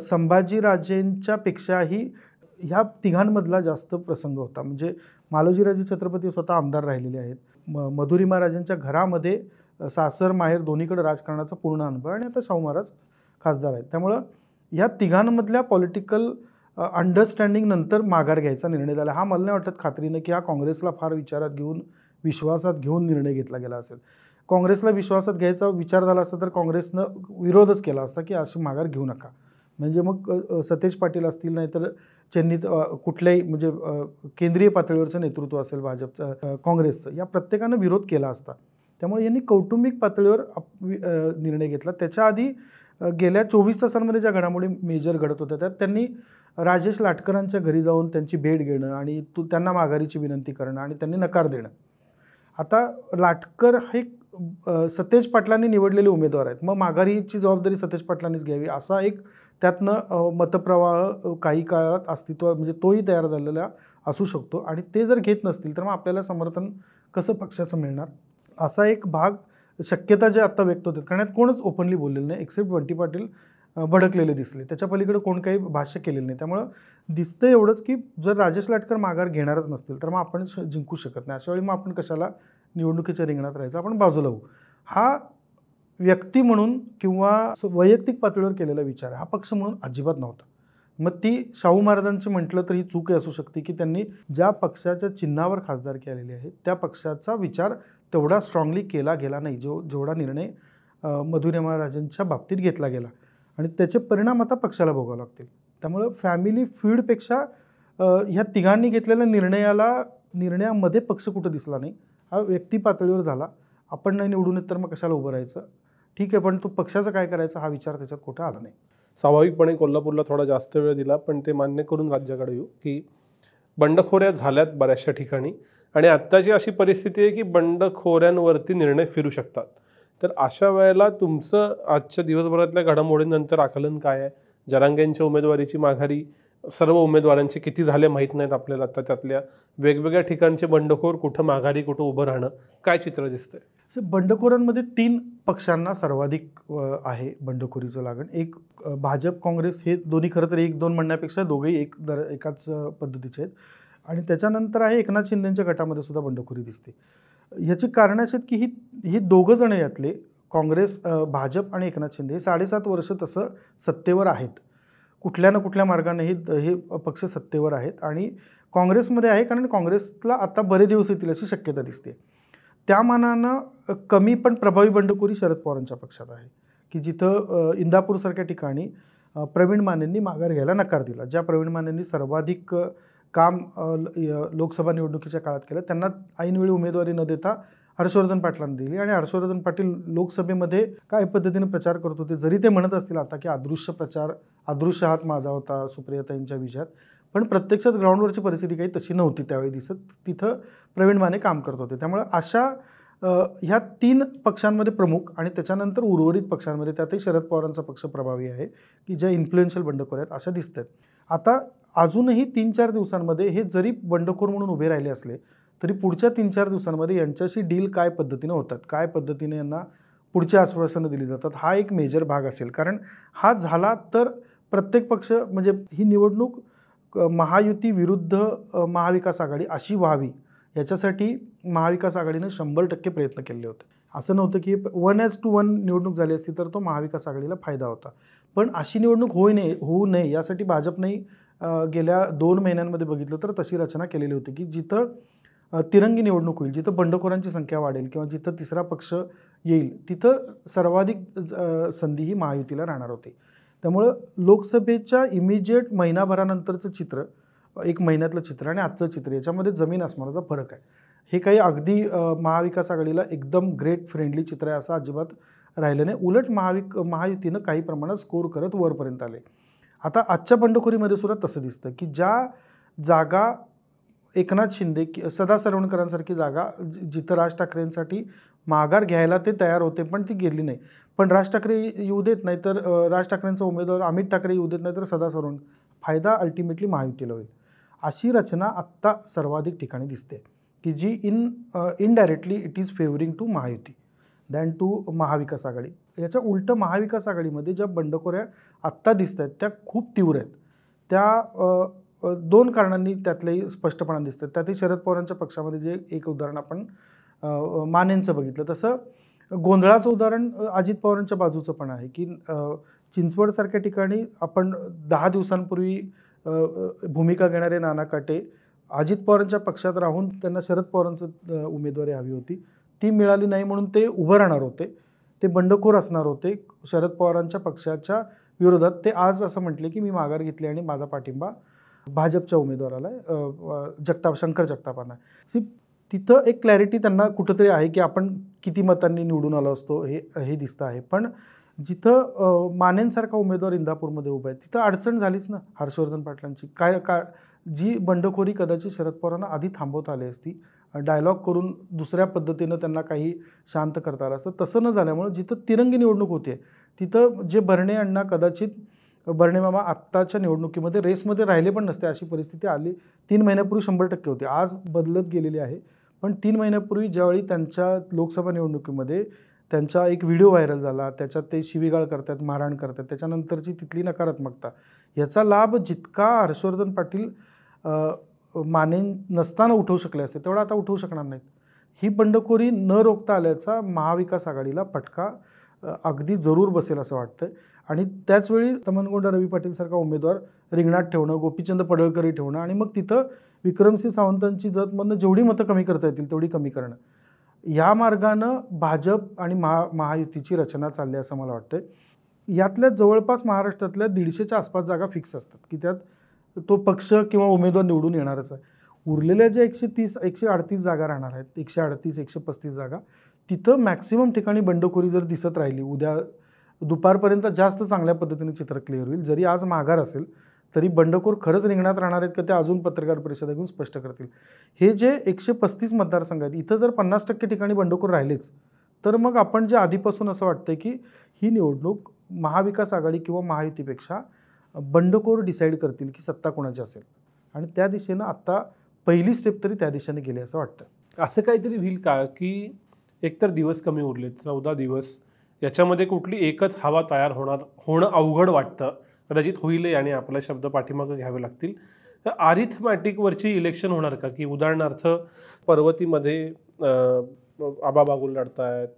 संभाजीराजेंच्या पेक्षाही ह्या तिघांमधला जास्त प्रसंग होता. म्हणजे मालोजीराजे छत्रपती स्वतः आमदार राहिलेले आहेत. मधुरिमा राजेंच्या घरामध्ये सासर माहेर दोन्हीकडे राजकारणाचा पूर्ण अनुभव आणि आता शाहू महाराज खासदार आहेत. त्यामुळं ह्या तिघांमधल्या पॉलिटिकल अंडरस्टँडिंग नंतर माघार घ्यायचा निर्णय झाला. हा मला नाही वाटत खात्रीनं की हा काँग्रेसला फार विचारात घेऊन विश्वासात घेऊन निर्णय घेतला गेला असेल. काँग्रेसला विश्वासात घ्यायचा विचार झाला असता तर काँग्रेसनं विरोधच केला असता की अशी माघार घेऊ नका. म्हणजे मग सतेज पाटील असतील, नाहीतर चेन्नईत कुठल्याही म्हणजे केंद्रीय पातळीवरचं नेतृत्व असेल भाजप काँग्रेसचं, या प्रत्येकानं विरोध केला असता. त्यामुळे यांनी कौटुंबिक पातळीवर निर्णय घेतला. त्याच्या आधी गेल्या 24 तासांमध्ये ज्या घडामोडी मेजर घडत होत्या त्यात त्यांनी राजेश लाटकरांच्या घरी जाऊन त्यांची भेट घेणं आणि त्यांना माघारीची विनंती करणं आणि त्यांनी नकार देणं. आता लाटकर हे सतेज पाटलांनी निवडलेले उमेदवार आहेत, मग माघारीची जबाबदारी सतेज पाटलांनीच घ्यावी असा एक त्यातनं मतप्रवाह काही काळात अस्तित्व म्हणजे तोही तयार झालेला असू शकतो. आणि ते जर घेत नसतील तर मग आपल्याला समर्थन कसं पक्षाचं मिळणार असा एक भाग शक्यता जे आत्ता व्यक्त होतात. कारण यात कोणच ओपनली बोललेलं नाही एक्सेप्ट बंटी पाटील भडकलेले दिसले. त्याच्या पलीकडे कोण काही भाष्य केलेलं नाही. त्यामुळं दिसतं एवढंच की जर राजेश लाटकर माघार घेणारच नसतील तर मग आपण जिंकू शकत नाही. अशा वेळी मग आपण कशाला निवडणुकीच्या रिंगणात राहायचं, आपण बाजूला होऊ. हा व्यक्ती म्हणून किंवा वैयक्तिक पातळीवर केलेला विचार हा पक्ष म्हणून अजिबात नव्हता. मग ती शाहू महाराजांची म्हटलं तर ही चूक असू शकते की त्यांनी ज्या पक्षाच्या चिन्हावर खासदारकी आलेली आहे त्या पक्षाचा विचार तेवढा स्ट्रॉंगली केला गेला नाही जेवढा निर्णय मधुरिमा राजेंच्या बाबतीत घेतला गेला. आणि त्याचे परिणाम आता पक्षाला भोगावे लागतील. त्यामुळं फॅमिली फीडपेक्षा ह्या तिघांनी घेतलेल्या निर्णयामध्ये पक्ष कुठं दिसला नाही. हा व्यक्ती पातळीवर झाला. आपण नाही निवडून येत तर मग कशाला उभं राहायचं, ठीक आहे, पण तो पक्षाचं काय करायचं हा विचार त्याच्यात कुठं आला नाही. स्वाभाविकपणे कोल्हापूरला थोडा जास्त वेळ दिला, पण ते मान्य करून राज्याकडे येऊ की बंडखोऱ्या झाल्यात बऱ्याचशा ठिकाणी आणि आत्ताची अशी परिस्थिती आहे की बंडखोऱ्यांवरती निर्णय फिरू शकतात. तर अशा वेळेला तुमचं आजच्या दिवसभरातल्या घडामोडींनंतर आकलन काय आहे? जरांगेंच्या उमेदवारीची माघारी, सर्व उमेदवारांचे किती झाले माहीत नाहीत आपल्याला, आता त्यातल्या वेगवेगळ्या ठिकाणचे बंडखोर कुठं माघारी कुठं उभं राहणं, काय चित्र दिसतंय? बंडखोरांमध्ये 3 पक्षांना सर्वाधिक आहे बंडखोरीचं लागण. एक भाजप काँग्रेस हे दोन्ही खरं तर 1-2 म्हणण्यापेक्षा दोघेही एकाच पद्धतीचे आहेत. आणि त्याच्यानंतर आहे एकनाथ शिंदेच्या गटामध्ये सुद्धा बंडखोरी दिसते. ह्याची कारणं अशी आहेत की ही दोघं जण यातले काँग्रेस भाजप आणि एकनाथ शिंदे हे 7.5 वर्ष तसं सत्तेवर आहेत. कुठल्या ना कुठल्या मार्गाने हे पक्ष सत्तेवर आहेत आणि काँग्रेसमध्ये आहे, कारण काँग्रेसला आता बरे दिवस येतील अशी शक्यता दिसते. त्या मानानं कमी पण प्रभावी बंडखोरी शरद पवारांच्या पक्षात आहे की जिथं इंदापूरसारख्या ठिकाणी प्रवीण मानेंनी माघार घ्यायला नकार दिला. ज्या प्रवीण मानेंनी सर्वाधिक काम लोकसभा निवडणुकीच्या काळात केलं त्यांना ऐनवेळी उमेदवारी न देता हर्षवर्धन पाटलांना दिली. आणि हर्षवर्धन पाटील लोकसभेमध्ये काय पद्धतीने प्रचार करत होते, जरी ते म्हणत असतील आता की अदृश्य हात माझा होता सुप्रियाताईंच्या विजयात, पण प्रत्यक्षात ग्राउंडवरची परिस्थिती काही तशी नव्हती त्यावेळी दिसत. तिथं प्रवीण माने काम करत होते. त्यामुळे अशा ह्या 3 पक्षांमध्ये प्रमुख आणि त्याच्यानंतर उर्वरित पक्षांमध्ये त्यातही शरद पवारांचा पक्ष प्रभावी आहे की ज्या इन्फ्लुएन्शियल बंडखोर आहेत अशा दिसत आहेत. आता अजूनही 3-4 दिवसांमध्ये हे जरी बंडखोर म्हणून उभे राहिले असले तरी पुढच्या 3-4 दिवसांमध्ये यांच्याशी डील काय पद्धतीने होतात, काय पद्धतीने यांना पुढची आश्वासनं दिली जातात, हा एक मेजर भाग असेल. कारण हा झाला तर प्रत्येक पक्ष म्हणजे ही निवडणूक महायुती विरुद्ध महाविकास आघाडी अशी व्हावी याच्यासाठी महाविकास आघाडीने 100% प्रयत्न केले होते. असं नव्हतं की 1:1 निवडणूक झाली असती तर तो महाविकास आघाडीला फायदा होता. पण अशी निवडणूक होऊ नये यासाठी भाजपने गेल्या 2 महिन्यांमध्ये बघितलं तर तशी रचना केलेली होती की जिथं तिरंगी निवडणूक होईल, जिथं बंडखोरांची संख्या वाढेल किंवा जिथं तिसरा पक्ष येईल तिथं सर्वाधिक संधी ही महायुतीला राहणार होती. त्यामुळं लोकसभेच्या इमिजिएट महिनाभरानंतरचं चित्र, 1 महिन्यातलं चित्र आणि आजचं चित्र याच्यामध्ये जमीन आसमानाचा फरक आहे. हे काही अगदी महाविकास आघाडीला एकदम ग्रेट फ्रेंडली चित्र आहे असं अजिबात राहिलं नाही. उलट महायुतीनं काही प्रमाणात स्कोर करत वरपर्यंत आले. आता आजच्या बंडखोरीमध्ये सुद्धा तसं दिसतं की ज्या जागा एकनाथ शिंदे सदा सरवणकरांसारखी जागा जिथं राज ठाकरेंसाठी माघार घ्यायला ते तयार होते पण ती गेली नाही, पण राज ठाकरे येऊ देत नाही तर राज ठाकरेंचा उमेदवार अमित ठाकरे येऊ देत नाही तर सदा सरवण, फायदा अल्टिमेटली महायुतीला होईल. अशी रचना आत्ता सर्वाधिक ठिकाणी दिसते की जी indirectly it is favouring to Mahayuti than to Mahavikas Aghadi. याच्या उलटं महाविकास आघाडीमध्ये ज्या बंडखोऱ्या आत्ता दिसत आहेत त्या खूप तीव्र आहेत. त्या दोन कारणांनी त्यातलंही स्पष्टपणा दिसतं. त्यातही शरद पवारांच्या पक्षामध्ये जे एक उदाहरण आपण मानेंचं बघितलं, तसं गोंधळाचं उदाहरण अजित पवारांच्या बाजूचं पण आहे की चिंचवडसारख्या ठिकाणी आपण 10 दिवसांपूर्वी भूमिका घेणारे नाना काटे अजित पवारांच्या पक्षात राहून त्यांना शरद पवारांचं उमेदवारी हवी होती, ती मिळाली नाही म्हणून ते उभं राहणार होते, ते बंडखोर असणार होते शरद पवारांच्या पक्षाच्या विरोधात. ते आज असं म्हटले की मी माघार घेतली आणि माझा पाठिंबा भाजपच्या उमेदवाराला शंकर जगतापांना. तिथं एक क्लॅरिटी त्यांना कुठंतरी आहे की आपण किती मतांनी निवडून आलो असतो हे दिसतं आहे. पण जिथं मानेंसारखा उमेदवार इंदापूरमध्ये उभा आहे तिथं अडचण झालीच ना हर्षवर्धन पाटलांची. जी बंडखोरी कदाचित शरद पवारांना आधी थांबवता आली असती, डायलॉग करून दुसऱ्या पद्धतीनं त्यांना काही शांत करता आलं असतं, तसं न झाल्यामुळं जिथं तिरंगी निवडणूक होते तिथं जे भरणे अण्णा कदाचित भरणे मामा आत्ताच्या निवडणुकीमध्ये रेसमध्ये राहिले पण नसते अशी परिस्थिती आली. 3 महिन्यापूर्वी 100% होते, आज बदलत गेलेली आहे. पण 3 महिन्यापूर्वी ज्यावेळी त्यांच्या लोकसभा निवडणुकीमध्ये त्यांचा एक व्हिडिओ व्हायरल झाला, त्याच्यात ते शिवीगाळ करतात, मारहाण करतात, त्याच्यानंतरची तिथली नकारात्मकता, याचा लाभ जितका हर्षवर्धन पाटील माने नसताना उठवू शकले असते तेवढा आता उठवू शकणार नाहीत. ही बंडखोरी न रोखता आल्याचा महाविकास आघाडीला फटका अगदी जरूर बसेल असं वाटतं. आणि त्याचवेळी तमनगोंडा रवी पाटीलसारखा उमेदवार रिंगणात ठेवणं, गोपीचंद पडळकरही ठेवणं आणि मग तिथं विक्रमसिंह सावंतांची जतमधनं जेवढी मतं कमी करता येतील तेवढी कमी करणं, या मार्गानं भाजप आणि महायुतीची रचना चालली असं मला वाटतं. यातल्या जवळपास महाराष्ट्रातल्या 150च्या आसपास जागा फिक्स असतात की त्यात तो पक्ष किंवा उमेदवार निवडून येणारच आहे. उरलेल्या ज्या 138 जागा राहणार आहेत, 135 जागा, तिथं मॅक्सिमम ठिकाणी बंडखोरी जर दिसत राहिली, उद्या दुपारपर्यंत जास्त चांगल्या पद्धतीने चित्र क्लिअर होईल. जरी आज माघार असेल तरी बंडखोर खरंच रिंगणात राहणार आहेत का ते अजून पत्रकार परिषदा घेऊन स्पष्ट करतील. हे जे 135 मतदारसंघ आहेत इथं जर 50% ठिकाणी बंडखोर राहिलेच तर मग आपण जे आधीपासून असं वाटतंय की ही निवडणूक महाविकास आघाडी किंवा महायुतीपेक्षा बंडखोर डिसाईड करतील की सत्ता कोणाची असेल, आणि त्या दिशेनं आत्ता पहिली स्टेप तरी त्या दिशेने गेली असं वाटतं. असं काहीतरी होईल का की एकतर दिवस कमी उरलेत, 14 दिवस, याच्यामध्ये कुठली एकच हवा तयार होणं अवघड वाटतं, कदाचित होईलही आणि आपला शब्द पाठीमागं घ्यावे लागतील. तर अरिथमॅटिकवरची इलेक्शन होणार का, की उदाहरणार्थ पर्वतीमध्ये आबा बागुल लढतायत,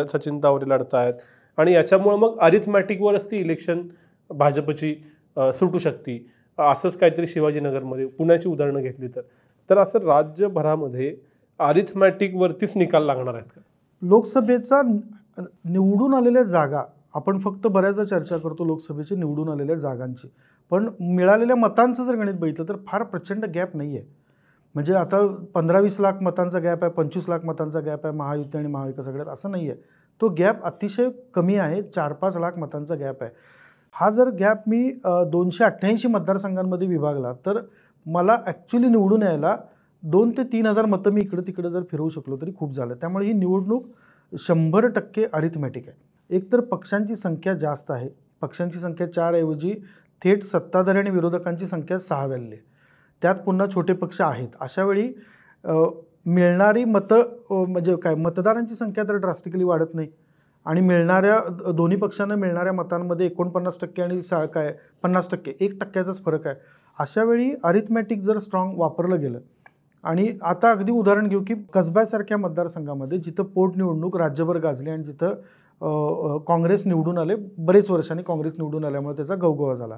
सचिन तावरे लढतायत आणि याच्यामुळं मग अरिथमॅटिकवरच ती इलेक्शन भाजपची सुटू शकते, असंच काहीतरी शिवाजीनगरमध्ये, पुण्याची उदाहरणं घेतली तर असं राज्यभरामध्ये अरिथमॅटिकवरतीच निकाल लागणार आहेत का? लोकसभेचा निवडून आलेल्या जागा, आपण फक्त बऱ्याचदा चर्चा करतो लोकसभेची निवडून आलेल्या जागांची, पण मिळालेल्या मतांचं जर गणित बघितलं तर फार प्रचंड गॅप नाही आहे. म्हणजे आता 15-20 लाख मतांचा गॅप आहे, 25 लाख मतांचा गॅप आहे महायुती आणि महाविकास आघाडीत, असं नाही आहे. तो गॅप अतिशय कमी आहे, 4-5 लाख मतांचा गॅप आहे. हा जर गॅप मी 288 मतदारसंघांमध्ये विभागला तर मला ॲक्च्युली निवडून यायला 2 ते 3 हजार मतं मी इकडं तिकडं जर फिरवू शकलो तरी खूप झालं. त्यामुळे ही निवडणूक 100% अरिथमॅटिक आहे. एकतर पक्षांची संख्या जास्त आहे, पक्षांची संख्या 4 ऐवजी थेट सत्ताधारी आणि विरोधकांची संख्या 6 झालेली आहे. त्यात पुन्हा छोटे पक्ष आहेत. अशावेळी मिळणारी मतं म्हणजे काय, मतदारांची संख्या तर ड्रास्टिकली वाढत नाही आणि दोन्ही पक्षांना मिळणाऱ्या मतांमध्ये 49% आणि 50%, 1%चाच फरक आहे. अशावेळी अरिथमॅटिक जर स्ट्रॉंग वापरलं गेलं, आणि आता अगदी उदाहरण घेऊ की कसब्यासारख्या मतदारसंघामध्ये जिथं पोटनिवडणूक राज्यभर गाजली आणि जिथं काँग्रेस निवडून आले, बरेच वर्षांनी काँग्रेस निवडून आल्यामुळे त्याचा गवगवा झाला.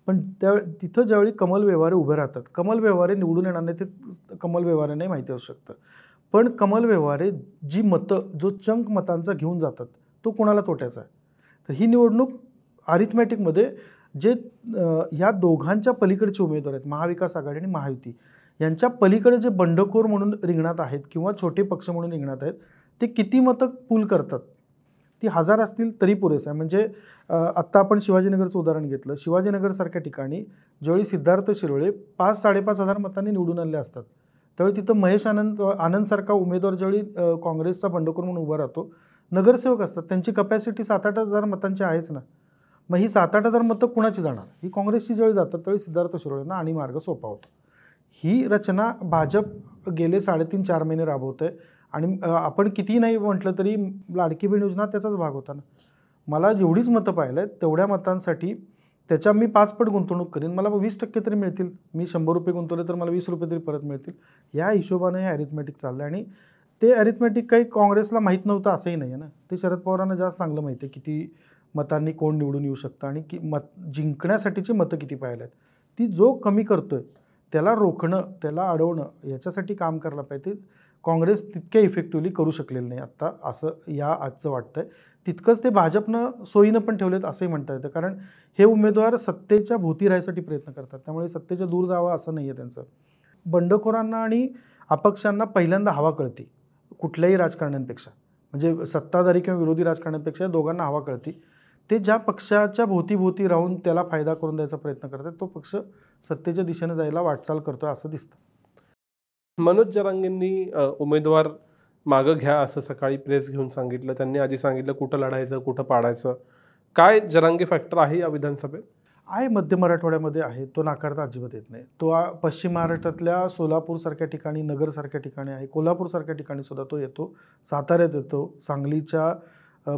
पण तिथं ज्यावेळी कमल व्यवहारे उभे राहतात, कमल व्यवहारे निवडून येणार नाही ते कमल व्यवहारेंनाही माहिती असू शकतं, पण कमल व्यवहारे जी मतं, जो चंक मतांचा घेऊन जातात तो कोणाला तोट्याचा आहे. तर ही निवडणूक अरिथमॅटिकमध्ये जे ह्या दोघांच्या पलीकडचे उमेदवार आहेत, महाविकास आघाडी आणि महायुती, यांच्या पलीकडे जे बंडखोर म्हणून रिंगणात आहेत किंवा छोटे पक्ष म्हणून रिंगणात आहेत, ते किती मतं पूल करतात ती 1000 असतील तरी पुरेसं आहे. म्हणजे आत्ता आपण शिवाजीनगरचं उदाहरण घेतलं. शिवाजीनगरसारख्या ठिकाणी ज्यावेळी सिद्धार्थ शिरोळे 5,000-5,500 मतांनी निवडून आले असतात, त्यावेळी तिथं महेश आनंदसारखा उमेदवार ज्यावेळी काँग्रेसचा बंडखोर म्हणून उभा राहतो, नगरसेवक असतात, त्यांची कपॅसिटी 7,000-8,000 मतांची आहेच ना. मग ही 7,000-8,000 मतं कुणाची जाणार? ही काँग्रेसची ज्यावेळी जातात त्यावेळी सिद्धार्थ शिरोळेंना आणि मार्ग सोपा होतो. ही रचना भाजप गेले 3.5-4 महिने राबवत आहे. आणि आपण कितीही नाही म्हटलं तरी लाडकी बहीण योजना त्याचाच भाग होता ना. मला जेवढीच मतं पाहिलं आहेत तेवढ्या मतांसाठी त्याच्या मी 5 पट गुंतवणूक करीन, मला 20% तरी मिळतील. मी ₹100 गुंतवले तर मला ₹20 तरी परत मिळतील. या हिशोबाने हे अरिथमॅटिक चाललं आहे. आणि ते अरिथमॅटिक काही काँग्रेसला माहीत नव्हतं असंही नाही आहे ना. ते शरद पवारांना जास्त चांगलं माहिती आहे किती मतांनी कोण निवडून येऊ शकतं आणि जिंकण्यासाठीची मतं किती पाहिलं आहेत. ती जो कमी करतोय त्याला रोखणं, त्याला अडवणं याच्यासाठी काम करायला पाहिजे. काँग्रेस तितक्या इफेक्टिव्हली करू शकलेलं नाही आत्ता, असं आजचं वाटतंय. तितकंच ते भाजपनं सोयीनं पण ठेवलेत असंही म्हणता येतं. कारण हे उमेदवार सत्तेच्या भोवती राहायसाठी प्रयत्न करतात, त्यामुळे सत्तेच्या दूर जावं असं नाही आहे त्यांचं. बंडखोरांना आणि अपक्षांना पहिल्यांदा हवा कळती कुठल्याही राजकारण्यांपेक्षा, म्हणजे सत्ताधारी किंवा विरोधी राजकारण्यांपेक्षा दोघांना हवा कळती. ते ज्या पक्षाच्या भोवती राहून त्याला फायदा करून द्यायचा प्रयत्न करतात तो पक्ष सत्तेच्या दिशेने जायला वाटचाल करतोय असं दिसतं. मनोज जरांगेंनी उमेदवार मागं घ्या असं सकाळी प्रेस घेऊन सांगितलं. त्यांनी आधी सांगितलं कुठं लढायचं, कुठं पाडायचं. काय जरांगे फॅक्टर आहे या विधानसभेत? आहे, मध्य मराठवाड्यामध्ये आहे, तो नाकारता अजिबात येत नाही. तो पश्चिम महाराष्ट्रातल्या सोलापूरसारख्या ठिकाणी, नगरसारख्या ठिकाणी आहे, कोल्हापूरसारख्या ठिकाणी सुद्धा तो येतो, साताऱ्यात येतो, सांगलीच्या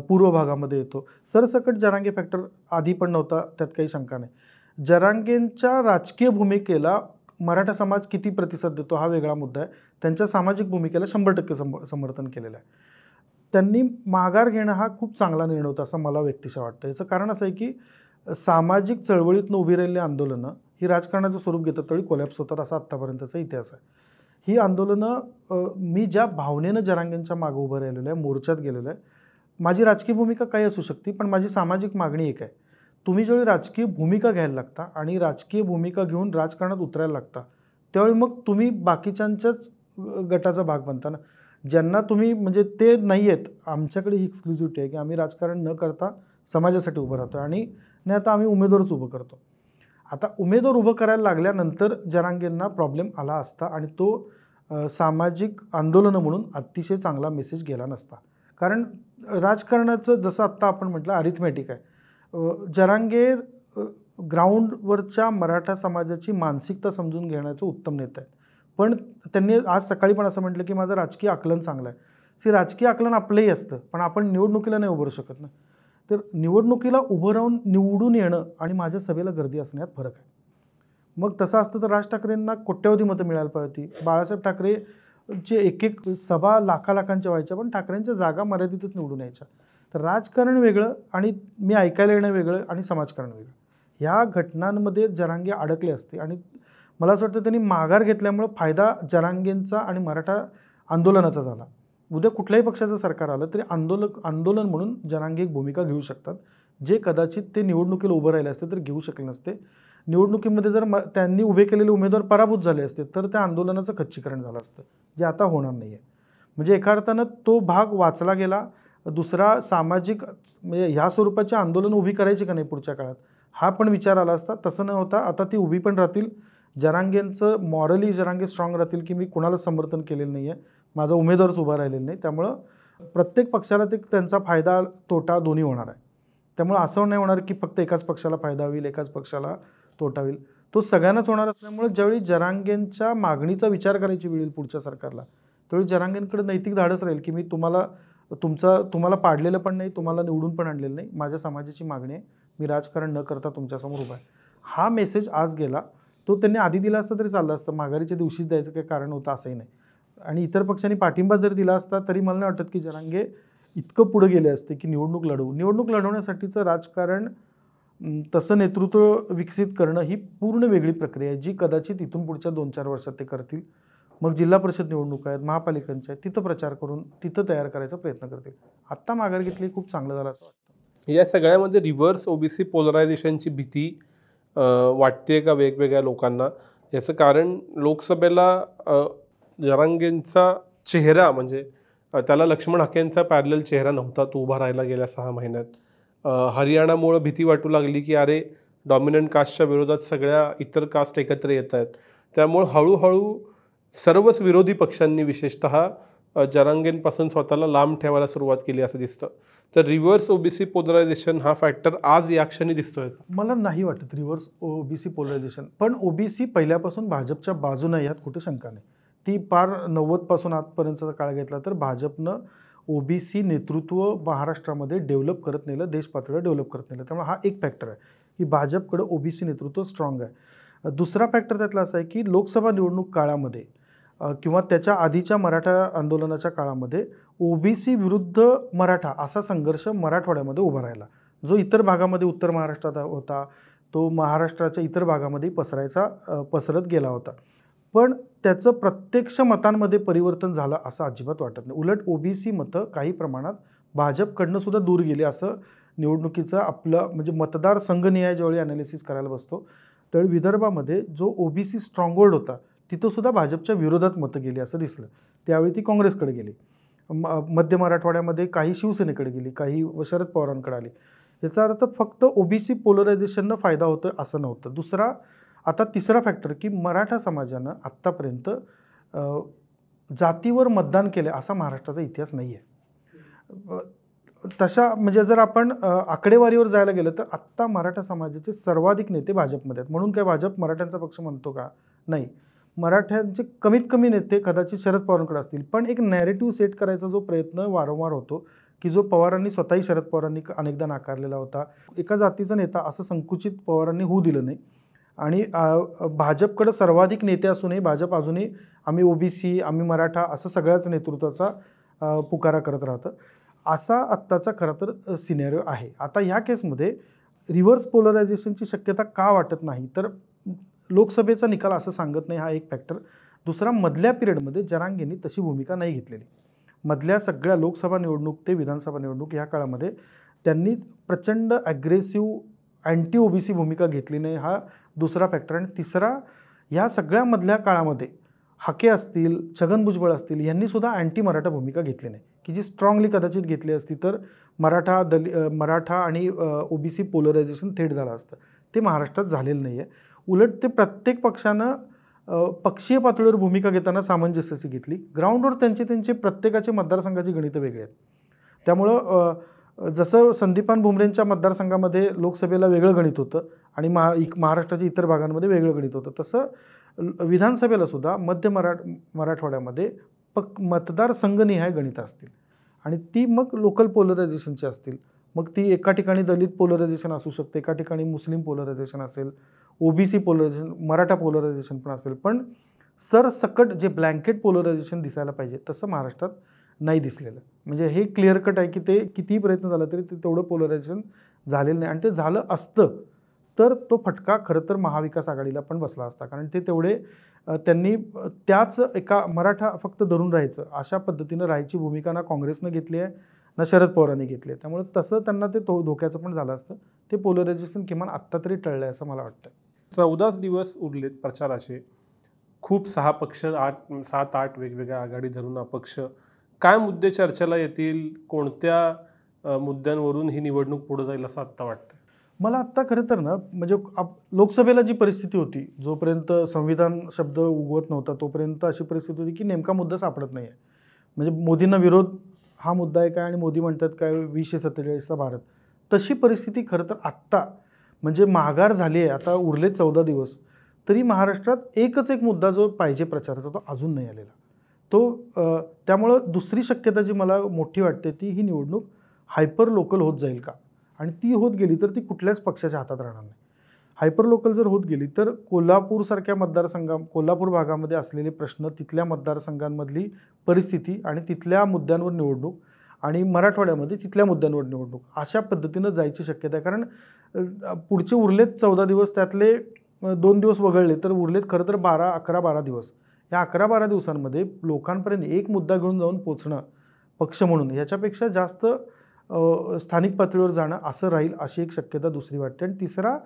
पूर्व भागामध्ये येतो. सरसकट जरांगे फॅक्टर आधी पण नव्हता, त्यात काही शंका नाही. जरांगेंच्या राजकीय भूमिकेला मराठा समाज किती प्रतिसाद देतो हा वेगळा मुद्दा आहे. त्यांच्या सामाजिक भूमिकेला 100% समर्थन केलेलं आहे. त्यांनी माघार घेणं हा खूप चांगला निर्णय होता असं मला व्यक्तिशः वाटतं. याचं कारण असं आहे की सामाजिक चळवळीतनं उभी राहिलेली आंदोलनं ही राजकारणाचं स्वरूप घेतात त्यावेळी कोलॅप्स होतात असा आत्तापर्यंतचा इतिहास आहे. ही आंदोलनं मी ज्या भावनेनं जरांगेंच्या मागं उभं राहिलेलं आहे, मोर्चात गेलेलं आहे, माझी राजकीय भूमिका काही असू शकते पण माझी सामाजिक मागणी एक आहे. तुम्ही ज्यावेळी राजकीय भूमिका घ्यायला लागता आणि राजकीय भूमिका घेऊन राजकारणात उतरायला लागता त्यावेळी मग तुम्ही बाकीच्यांच्याच गटाचा भाग बनता ना. ज्यांना तुम्ही म्हणजे ते नाही आहेत, आमच्याकडे ही एक्सक्लुझिव्हिटी आहे की आम्ही राजकारण न करता समाजासाठी उभं राहतो आणि नाही आता आम्ही उमेदवारच उभं करतो. आता उमेदवार उभं करायला लागल्यानंतर जरांगेंना प्रॉब्लेम आला असता आणि तो सामाजिक आंदोलनं म्हणून अतिशय चांगला मेसेज गेला नसता. कारण राजकारणाचं जसं आत्ता आपण म्हटलं अरिथमॅटिक आहे. जरांगे ग्राउंडवरच्या मराठा समाजाची मानसिकता समजून घेण्याचं उत्तम नेता आहे. पण त्यांनी आज सकाळी पण असं म्हटलं की माझं राजकीय आकलन चांगलं आहे. राजकीय आकलन आपलंही असतं पण आपण निवडणुकीला नाही उभं शकत ना. तर निवडणुकीला उभं राहून निवडून येणं आणि माझ्या सभेला गर्दी असण्यात फरक आहे. मग तसं असतं तर राज ठाकरेंना कोट्यवधी मतं मिळायला पाहिजे होती. बाळासाहेब ठाकरेचे एक सभा लाखांच्या व्हायच्या पण ठाकरेंच्या जागा मर्यादितच निवडून यायच्या. तर राजकारण वेगळं आणि मी ऐकायला येणं वेगळं आणि समाजकारण वेगळं. ह्या घटनांमध्ये जरांगे अडकले असते आणि मला असं वाटतं त्यांनी माघार घेतल्यामुळं फायदा जरांगेंचा आणि मराठा आंदोलनाचा झाला. उद्या कुठल्याही पक्षाचं सरकार आलं तरी आंदोलन म्हणून जरांगे एक भूमिका घेऊ शकतात, जे कदाचित ते निवडणुकीला उभं राहिले असते तर घेऊ शकले नसते. निवडणुकीमध्ये जर त्यांनी उभे केलेले उमेदवार पराभूत झाले असते तर त्या आंदोलनाचं खच्चीकरण झालं असतं, जे आता होणार नाही आहे. म्हणजे एका अर्थानं तो भाग वाचला गेला. दुसरा सामाजिक म्हणजे ह्या स्वरूपाची आंदोलन उभी करायची का नाही पुढच्या काळात हा पण विचार आला असता. तसं न होता आता ती उभी पण राहतील. जरांगेंचं मॉरली जरांगे स्ट्रॉंग राहतील की मी कुणाला समर्थन केलेलं नाही आहे, माझा उमेदवारच उभा राहिलेला नाही. त्यामुळं प्रत्येक पक्षाला ते त्यांचा फायदा तोटा दोन्ही होणार आहे. त्यामुळं असं नाही होणार की फक्त एकाच पक्षाला फायदा होईल, एकाच पक्षाला तोटा होईल. तो सगळ्यांनाच होणार असल्यामुळे ज्यावेळी जरांगेंच्या मागणीचा विचार करायची वेळ येईल पुढच्या सरकारला त्यावेळी जरांगेंकडे नैतिक धाडस राहील की मी तुम्हाला पाडलेलं पण नाही, तुम्हाला निवडून पण आणलेलं नाही, माझ्या समाजाची मागणी आहे, मी राजकारण न करता तुमच्यासमोर उभा आहे. हा मेसेज आज गेला. तो त्यांनी आधी दिला असता तरी चाललं असतं, माघारीच्या दिवशीच द्यायचं काही कारण होतं असंही नाही. आणि इतर पक्षांनी पाठिंबा जर दिला असता तरी मला नाही वाटत की जरांगे इतकं पुढे गेले असते की निवडणूक लढवण्यासाठीचं राजकारण तसं नेतृत्व विकसित करणं ही पूर्ण वेगळी प्रक्रिया आहे, जी कदाचित इथून पुढच्या 2-4 वर्षात ते करतील. मग जिल्हा परिषद निवडणुका आहेत, महापालिकांच्या आहेत, तिथं प्रचार करून तिथं तयार करायचा प्रयत्न करतील. आत्ता माघार घेतली खूप चांगलं झालं असं वाटतं. या सगळ्यामध्ये रिव्हर्स ओबीसी पोलरायझेशनची भीती वाटते का वेगवेगळ्या लोकांना? याचं कारण लोकसभेला जरांगेंचा चेहरा म्हणजे त्याला लक्ष्मण हाकेंचा पॅरलल चेहरा नव्हता, तो उभा राहायला गेल्या 6 महिन्यात. हरियाणामुळं भीती वाटू लागली की अरे डॉमिनंट कास्टच्या विरोधात सगळ्या इतर कास्ट एकत्र येत आहेत. त्यामुळं हळूहळू सर्वच विरोधी पक्षांनी विशेषतः जरांगेंपासून स्वतःला लांब ठेवायला सुरुवात केली असं दिसतं. तर रिव्हर्स ओबीसी पोलरायझेशन हा फॅक्टर आज या क्षणी दिसतोय का? मला नाही वाटत रिव्हर्स ओबीसी पोलरायझेशन. पण ओबीसी पहिल्यापासून भाजपच्या बाजूने यात कुठे शंका नाही. ती पार 90 पासून आजपर्यंतचा काळ घेतला तर भाजपनं ओबीसी नेतृत्व महाराष्ट्रामध्ये डेव्हलप करत नेलं, देश पातळीवर डेव्हलप करत नेलं. त्यामुळे हा एक फॅक्टर आहे की भाजपकडं ओबीसी नेतृत्व स्ट्रॉंग आहे. दुसरा फॅक्टर त्यातला असा आहे की लोकसभा निवडणूक काळामध्ये किंवा त्याच्या आधीच्या मराठा आंदोलनाच्या काळामध्ये ओबीसी विरुद्ध मराठा असा संघर्ष मराठवाड्यामध्ये उभा राहिला, जो इतर भागामध्ये उत्तर महाराष्ट्रात होता तो महाराष्ट्राच्या इतर भागामध्ये पसरत गेला होता. पण त्याचं प्रत्यक्ष मतांमध्ये परिवर्तन झालं असं अजिबात वाटत नाही. उलट ओबीसी मतं काही प्रमाणात भाजपकडनं सुद्धा दूर गेली असं निवडणुकीचं आपलं म्हणजे मतदार संघनिहाय ज्यावेळी ॲनालिसिस करायला बसतो त्यावेळी विदर्भामध्ये जो ओबीसी स्ट्रॉंगहोल्ड होता तिथं सुद्धा भाजपच्या विरोधात मतं गेली असं दिसलं. त्यावेळी ती काँग्रेसकडे गेली. मध्य मराठवाड्यामध्ये काही शिवसेनेकडे गेली, काही शरद पवारांकडे आली. याचा अर्थ फक्त ओबीसी पोलरायझेशननं फायदा होतोय असं नव्हतं. आता तिसरा फॅक्टर की मराठा समाजानं आत्तापर्यंत जातीवर मतदान केलं असा महाराष्ट्राचा इतिहास नाही आहे. तशा म्हणजे जर आपण आकडेवारीवर जायला गेलं तर आत्ता मराठा समाजाचे सर्वाधिक नेते भाजपमध्ये आहेत. म्हणून काय भाजप मराठ्यांचा पक्ष म्हणतो का? नाही. मराठ्यांचे कमीत कमी नेते कदाचित शरद पवारांकडे असतील, पण एक नॅरेटिव्ह सेट करायचा जो प्रयत्न वारंवार होतो की जो पवारांनी स्वतःही शरद पवारांनी अनेकदा नाकारलेला होता. एका जातीचा नेता असं संकुचित पवारांनी होऊ दिलं नाही. आणि भाजपकडे सर्वाधिक नेते असूनही भाजप अजूनही आम्ही ओबीसी, आम्ही मराठा असं सगळ्याच नेतृत्वाचा पुकारा करत राहतं. असा आत्ताचा खरं तर सिनेरिओ आहे. आता ह्या केसमध्ये रिव्हर्स पोलरायझेशनची शक्यता का वाटत नाही तर लोकसभेचा निकाल असं सांगत नाही, हा एक फॅक्टर. दुसरा, मधल्या पिरियडमध्ये जरांगेंनी तशी भूमिका नाही घेतलेली. मधल्या सगळ्या लोकसभा निवडणूक ते विधानसभा निवडणूक ह्या काळामध्ये त्यांनी प्रचंड ॲग्रेसिव्ह अँटी ओबीसी भूमिका घेतली नाही, हा दुसरा फॅक्टर. आणि तिसरा, ह्या सगळ्या मधल्या काळामध्ये हाके असतील, छगन भुजबळ असतील यांनीसुद्धा अँटी मराठा भूमिका घेतली नाही की जी स्ट्रॉंगली कदाचित घेतली असती तर मराठा आणि ओबीसी पोलरायझेशन थेट झालं असतं. ते महाराष्ट्रात झालेलं नाही आहे. उलट ते प्रत्येक पक्षानं पक्षीय पातळीवर भूमिका घेताना सामंजस्याची घेतली. ग्राउंडवर त्यांचे प्रत्येकाचे मतदारसंघाची गणितं वेगळी आहेत. त्यामुळं जसं संदीपान भुमरेंच्या मतदारसंघामध्ये लोकसभेला वेगळं गणित होतं आणि महाराष्ट्राच्या इतर भागांमध्ये वेगळं गणित होतं, तसं विधानसभेला सुद्धा मध्य मराठवाड्यामध्ये मतदारसंघनिहाय गणितं असतील आणि ती मग लोकल पोलरायझेशनची असतील. मग ती एका ठिकाणी दलित पोलरायझेशन असू शकते, एका ठिकाणी मुस्लिम पोलरायझेशन असेल, ओबीसी पोलरायझेशन, मराठा पोलरायझेशन पण असेल. पण सरसकट जे ब्लँकेट पोलरायझेशन दिसायला पाहिजे तसं महाराष्ट्रात नाही दिसलेलं. म्हणजे हे क्लिअर कट आहे की ते कितीही प्रयत्न झाला तरी ते तेवढं पोलरायझेशन झालेलं नाही. आणि ते झालं असतं तर तो फटका खरं तर महाविकास आघाडीला पण बसला असता, कारण ते तेवढे त्यांनी त्याच एका मराठा फक्त धरून राहायचं अशा पद्धतीनं राहायची भूमिका ना काँग्रेसनं घेतली आहे ना शरद पवारांनी घेतली आहे. त्यामुळे तसं त्यांना ते धोक्याचं पण झालं असतं. ते पोलरायझेशन किमान आत्ता तरी टळलं आहे असं मला वाटतं. 14 दिवस उरलेत प्रचाराचे. खूप 6 पक्ष, 7-8 वेगवेगळ्या आघाडी धरून अपक्ष. काय मुद्दे चर्चेला येतील? कोणत्या मुद्द्यांवरून ही निवडणूक पुढे जाईल असं आत्ता वाटतं? मला आत्ता खरं तर ना म्हणजे लोकसभेला जी परिस्थिती होती, जोपर्यंत संविधान शब्द उगवत नव्हता तोपर्यंत अशी परिस्थिती होती की नेमका मुद्दा सापडत नाही आहे. म्हणजे मोदींना विरोध हा मुद्दा आहे काय आणि मोदी म्हणतात काय 2047चा भारत, तशी परिस्थिती खरं तर आत्ता म्हणजे माघार झाली आहे. आता उरले 14 दिवस तरी महाराष्ट्रात एकच एक मुद्दा जो पाहिजे प्रचाराचा तो अजून नाही आलेला. त्यामुळं दुसरी शक्यता जी मला मोठी वाटते ती ही निवडणूक हायपर लोकल होत जाईल का, आणि ती होत गेली तर ती कुठल्याच पक्षाच्या हातात राहणार नाही. हायपर लोकल जर होत गेली तर कोल्हापूरसारख्या कोल्हापूर भागामध्ये असलेले प्रश्न, तिथल्या मतदारसंघांमधली परिस्थिती आणि तिथल्या मुद्द्यांवर निवडणूक, आणि मराठवाड्यामध्ये तिथल्या मुद्द्यांवर निवडणूक अशा पद्धतीनं जायची शक्यता आहे. कारण पुढचे उरलेत 14 दिवस, त्यातले 2 दिवस वगळले तर उरलेत खरं तर 11-12 दिवस. या 11-12 दिवसांमध्ये लोकांपर्यंत एक मुद्दा घेऊन जाऊन पोचणं पक्ष म्हणून याच्यापेक्षा जास्त स्थानिक पातळीवर जाणं असं राहील अशी एक शक्यता दुसरी वाटते. आणि तिसरा,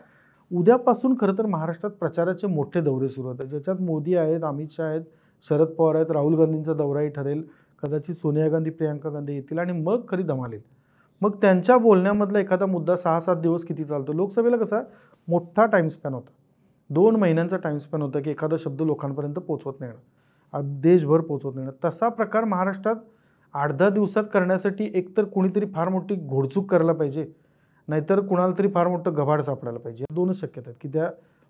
उद्यापासून खरं तर महाराष्ट्रात प्रचाराचे मोठे दौरे सुरू होतात, ज्याच्यात मोदी आहेत, अमित शहा आहेत, शरद पवार आहेत, राहुल गांधींचा दौराही ठरेल, कदाचित सोनिया गांधी प्रियांका गांधी येतील आणि मग खरी धमाल येईल. मग त्यांच्या बोलण्यामधला एखादा मुद्दा 6-7 दिवस किती चालतो. लोकसभेला कसा मोठा टाईम स्पॅन होता, 2 महिन्यांचा टाईम स्पॅन होता की एखादा शब्द लोकांपर्यंत पोचवत नाही येणं, देशभर पोचवत नाही येणं. तसा प्रकार महाराष्ट्रात 8-10 दिवसात करण्यासाठी एकतर कुणीतरी फार मोठी घोडचूक करायला पाहिजे, नाहीतर कुणाला तरी फार मोठं गभाड सापडायला पाहिजे. 2च शक्यता आहेत की त्या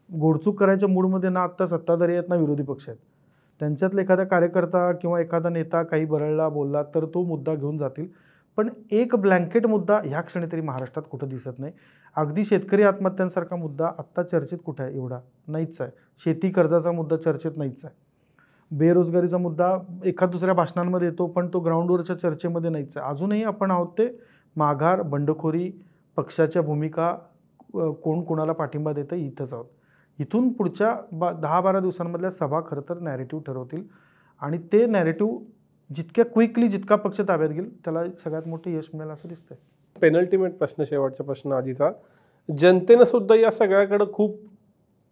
घोडचूक करायच्या मूडमध्ये ना आत्ता सत्ताधारी आहेत ना विरोधी पक्ष आहेत. त्यांच्यातला एखादा कार्यकर्ता किंवा एखादा नेता काही बरळला बोलला तर तो मुद्दा घेऊन जातील. पण एक ब्लँकेट मुद्दा ह्या क्षणी तरी महाराष्ट्रात कुठं दिसत नाही. अगदी शेतकरी आत्महत्यांसारखा मुद्दा आत्ता चर्चेत कुठं आहे? एवढा नाहीच आहे. शेती कर्जाचा मुद्दा चर्चेत नाहीच आहे. बेरोजगारीचा मुद्दा एखाद दुसऱ्या भाषणांमध्ये येतो, पण तो ग्राउंडवरच्या चर्चेमध्ये नाहीच आहे. अजूनही आपण आहोत ते माघार, बंडखोरी, पक्षाच्या भूमिका, कोण कोणाला पाठिंबा देतं इथंच आहोत. इथून पुढच्या 10-12 दिवसांमधल्या सभा खरं तर नॅरेटिव्ह ठरवतील आणि ते नॅरेटिव्ह जितक्या क्विकली जितका पक्ष ताब्यात घेईल त्याला सगळ्यात मोठं यश मिळेल असं दिसतंय. पेनल्टिमेट प्रश्न, शेवटचा प्रश्न आधीचा. जनतेनं सुद्धा या सगळ्याकडे खूप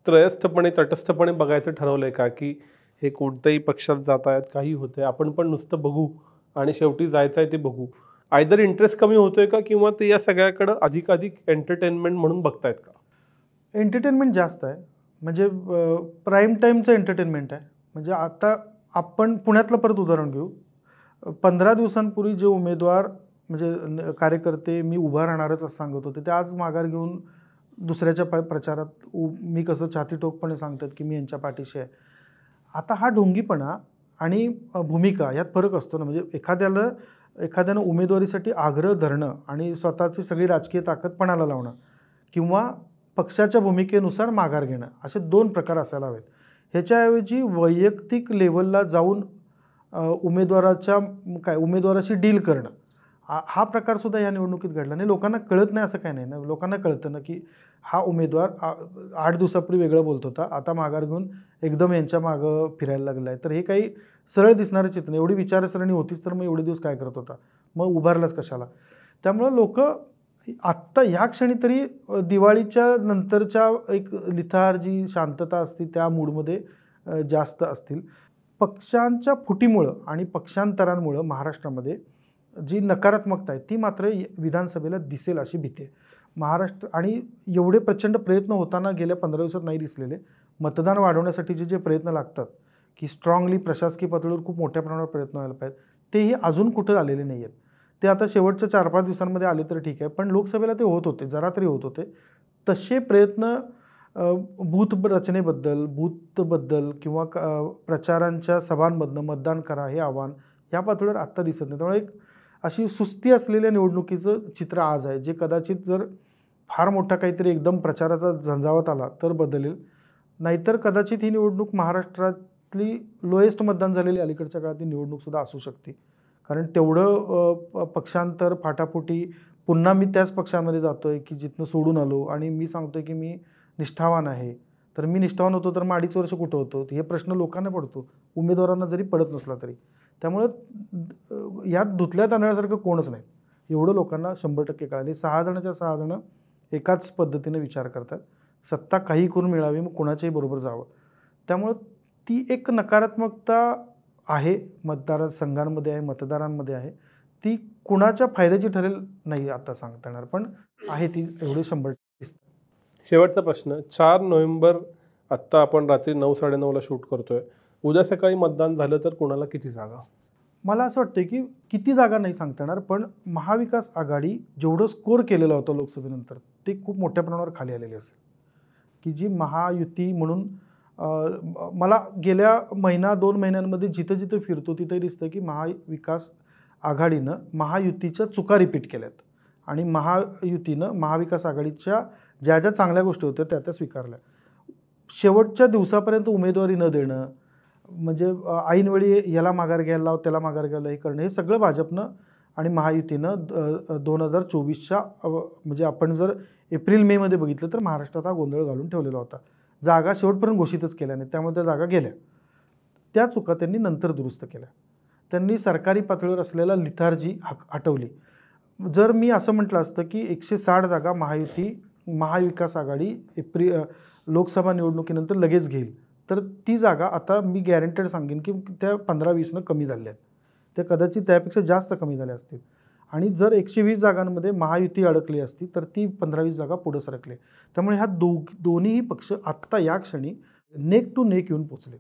त्रयस्थपणे तटस्थपणे बघायचं ठरवलंय का, की हे कोणत्याही पक्षात जात आहेत, काही होतंय, आपण पण नुसतं बघू आणि शेवटी जायचं आहे ते बघू? आयदर इंटरेस्ट कमी होतोय का किंवा ते या सगळ्याकडे अधिकाधिक एंटरटेनमेंट म्हणून बघतायत का? एंटरटेनमेंट जास्त आहे, म्हणजे प्राईम टाईमचं एंटरटेनमेंट आहे. म्हणजे आता आपण पुण्यातलं परत उदाहरण घेऊ. 15 दिवसांपूर्वी जे उमेदवार म्हणजे कार्यकर्ते मी उभा राहणारच असं सांगत होते, ते आज माघार घेऊन दुसऱ्याच्या प्रचारात मी कसं छातीठोकपणे सांगतात की मी यांच्या पाठीशी आहे. आता हा ढोंगीपणा आणि भूमिका यात फरक असतो ना. म्हणजे एखाद्यानं उमेदवारीसाठी आग्रह धरणं आणि स्वतःची सगळी राजकीय ताकद पणाला लावणं किंवा पक्षाच्या भूमिकेनुसार माघार घेणं, असे 2 प्रकार असायला हवेत. ह्याच्याऐवजी वैयक्तिक लेवलला जाऊन उमेदवाराशी डील करणं, हा प्रकारसुद्धा या निवडणुकीत घडला नाही. लोकांना कळत नाही असं काही नाही ना. लोकांना कळतं ना की हा उमेदवार 8 दिवसापूर्वी वेगळं बोलत होता, आता माघार घेऊन एकदम यांच्या मागं फिरायला लागला आहे. तर हे काही सरळ दिसणारं चित्र नाही. एवढी विचारसरणी होतीच तर मग एवढे दिवस काय करत होता, मग उभारलाच कशाला? त्यामुळं लोक आत्ता ह्या क्षणी तरी दिवाळीच्या नंतरच्या एक लिथार्जी शांतता असते त्या मूडमध्ये जास्त असतील. पक्षांच्या फुटीमुळं आणि पक्षांतरांमुळं महाराष्ट्रामध्ये जी नकारात्मकता आहे ती मात्र विधानसभेला दिसेल अशी भीती आहे. महाराष्ट्र आणि एवढे प्रचंड प्रयत्न होताना गेल्या 15 दिवसात नाही दिसलेले. मतदान वाढवण्यासाठीचे जे प्रयत्न लागतात की स्ट्रॉंगली प्रशासकीय पातळीवर खूप मोठ्या प्रमाणावर प्रयत्न व्हायला पाहिजेत, तेही अजून कुठं आलेले नाही आहेत. ते आता शेवटच्या 4-5 दिवसांमध्ये आले तर ठीक आहे, पण लोकसभेला ते होत होते, जरा तरी होत होते. तसे प्रयत्न बूथ रचनेबद्दल किंवा प्रचारांच्या सभांमधनं मतदान करा हे आव्हान या पातळीवर आत्ता दिसत नाही. त्यामुळे एक अशी सुस्ती असलेल्या निवडणुकीचं चित्र आज आहे, जे कदाचित जर फार मोठा काहीतरी एकदम प्रचाराचा झंझावात आला तर बदलेल. नाहीतर कदाचित ही निवडणूक महाराष्ट्रातली लोएस्ट मतदान झालेली अलीकडच्या काळातली निवडणूकसुद्धा असू शकते. कारण तेवढं पक्षांतर, फाटाफुटी, पुन्हा मी त्याच पक्षामध्ये जातो आहे की जिथनं सोडून आलो आणि मी सांगतो आहे की मी निष्ठावान आहे. तर मी निष्ठावान होतो तर मग 2.5 वर्ष कुठं होतो, हे प्रश्न लोकांना पडतो, उमेदवारांना जरी पडत नसला तरी. त्यामुळं यात धुतल्या तांदळासारखं कोणच नाही, एवढं लोकांना 100% कळाले. 6 जणांच्या 6 जणं एकाच पद्धतीने विचार करतात, सत्ता काही करून मिळावी, मग कोणाच्याही बरोबर जावं. त्यामुळं ती एक नकारात्मकता आहे मतदारसंघांमध्ये आहे, मतदारांमध्ये आहे. ती कुणाच्या फायद्याची ठरेल नाही आता सांगता येणार, पण आहे ती एवढी 100%. शेवटचा प्रश्न, 4 नोव्हेंबर आत्ता आपण रात्री 9-9:30ला शूट करतोय. उद्या सकाळी मतदान झालं तर कुणाला किती जागा? मला असं वाटतं की किती जागा नाही सांगता येणार, पण महाविकास आघाडी जेवढं स्कोर केलेलं होतं लोकसभेनंतर ते खूप मोठ्या प्रमाणावर खाली आलेली असेल. की जी महायुती म्हणून मला गेल्या 1-2 महिन्यांमध्ये जिथं जिथं फिरतो तिथंही दिसतं की महाविकास आघाडीनं महायुतीच्या चुका रिपीट केल्यात आणि महायुतीनं महाविकास आघाडीच्या ज्या ज्या चांगल्या गोष्टी होत्या त्या स्वीकारल्या. शेवटच्या दिवसापर्यंत उमेदवारी न देणं, म्हणजे ऐनवेळी याला माघार घ्यायला लाव, त्याला माघार घ्यायला हे करणं, हे सगळं भाजपनं आणि महायुतीनं 2024च्या म्हणजे आपण जर एप्रिल-मेमध्ये बघितलं तर महाराष्ट्रात हा गोंधळ घालून ठेवलेला होता. जागा शेवटपर्यंत घोषितच केल्या नाहीत, त्यामुळे त्या जागा गेल्या. त्या चुका त्यांनी नंतर दुरुस्त केल्या. त्यांनी सरकारी पातळीवर असलेला लिथार्जी हटवली. जर मी असं म्हटलं असतं की 160 जागा महाविकास आघाडी लोकसभा निवडणुकीनंतर लगेच घेईल, तर ती जागा आता मी गॅरंटेड सांगेन की त्या 15-20नं कमी झाल्या आहेत. ते कदाचित त्यापेक्षा जास्त कमी झाल्या असतील. आणि जर 120 जागांमध्ये महायुती अडकली असती तर ती 15-20 जागा पुढे सरकले. त्यामुळे ह्या दोन्हीही पक्ष आत्ता या क्षणी नेक टू नेक येऊन पोचले.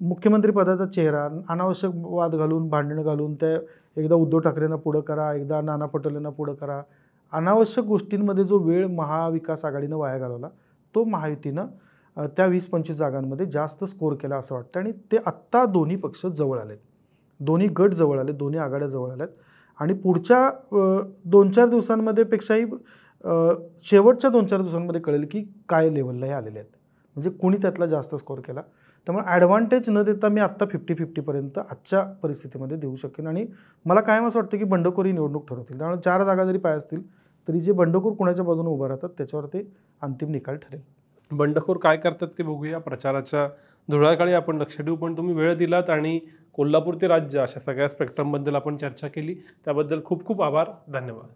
मुख्यमंत्री पदाचा चेहरा अनावश्यक वाद घालून, भांडणं घालून, ते एकदा उद्धव ठाकरेंना पुढं करा, एकदा नाना पटोलेंना पुढं करा, अनावश्यक गोष्टींमध्ये जो वेळ महाविकास आघाडीनं वाया घालवला तो महायुतीनं त्या 20-25 जागांमध्ये जास्त स्कोर केला असं वाटतं. आणि ते आत्ता दोन्ही पक्ष जवळ आलेत, दोन्ही गट जवळ आले, दोन्ही आघाड्या जवळ आल्यात. आणि पुढच्या 2-4 दिवसांमध्ये पेक्षाही शेवटच्या 2-4 दिवसांमध्ये कळेल की काय लेवलला हे आलेले आहेत, म्हणजे कुणी त्यातला जास्त स्कोर केला. त्यामुळे ॲडव्हान्टेज न देता मी आत्ता 50-50पर्यंत आजच्या परिस्थितीमध्ये देऊ शकेन. आणि मला कायम असं वाटतं की बंडखोरी निवडणूक ठरवतील. त्यामुळे 4 जागा जरी पाय असतील तरी जे बंडखोर कुणाच्या बाजूने उभं राहतात त्याच्यावर ते अंतिम निकाल ठरेल. बंडखोर काय करतात ते बघूया. प्रचाराच्या धुळाकाळी आपण लक्ष ठेवू. पण तुम्ही वेळ दिलात आणि कोल्हापूर ते राज्य अशा सगळ्या स्पेक्ट्रमबद्दल आपण चर्चा केली, त्याबद्दल खूप खूप आभार. धन्यवाद.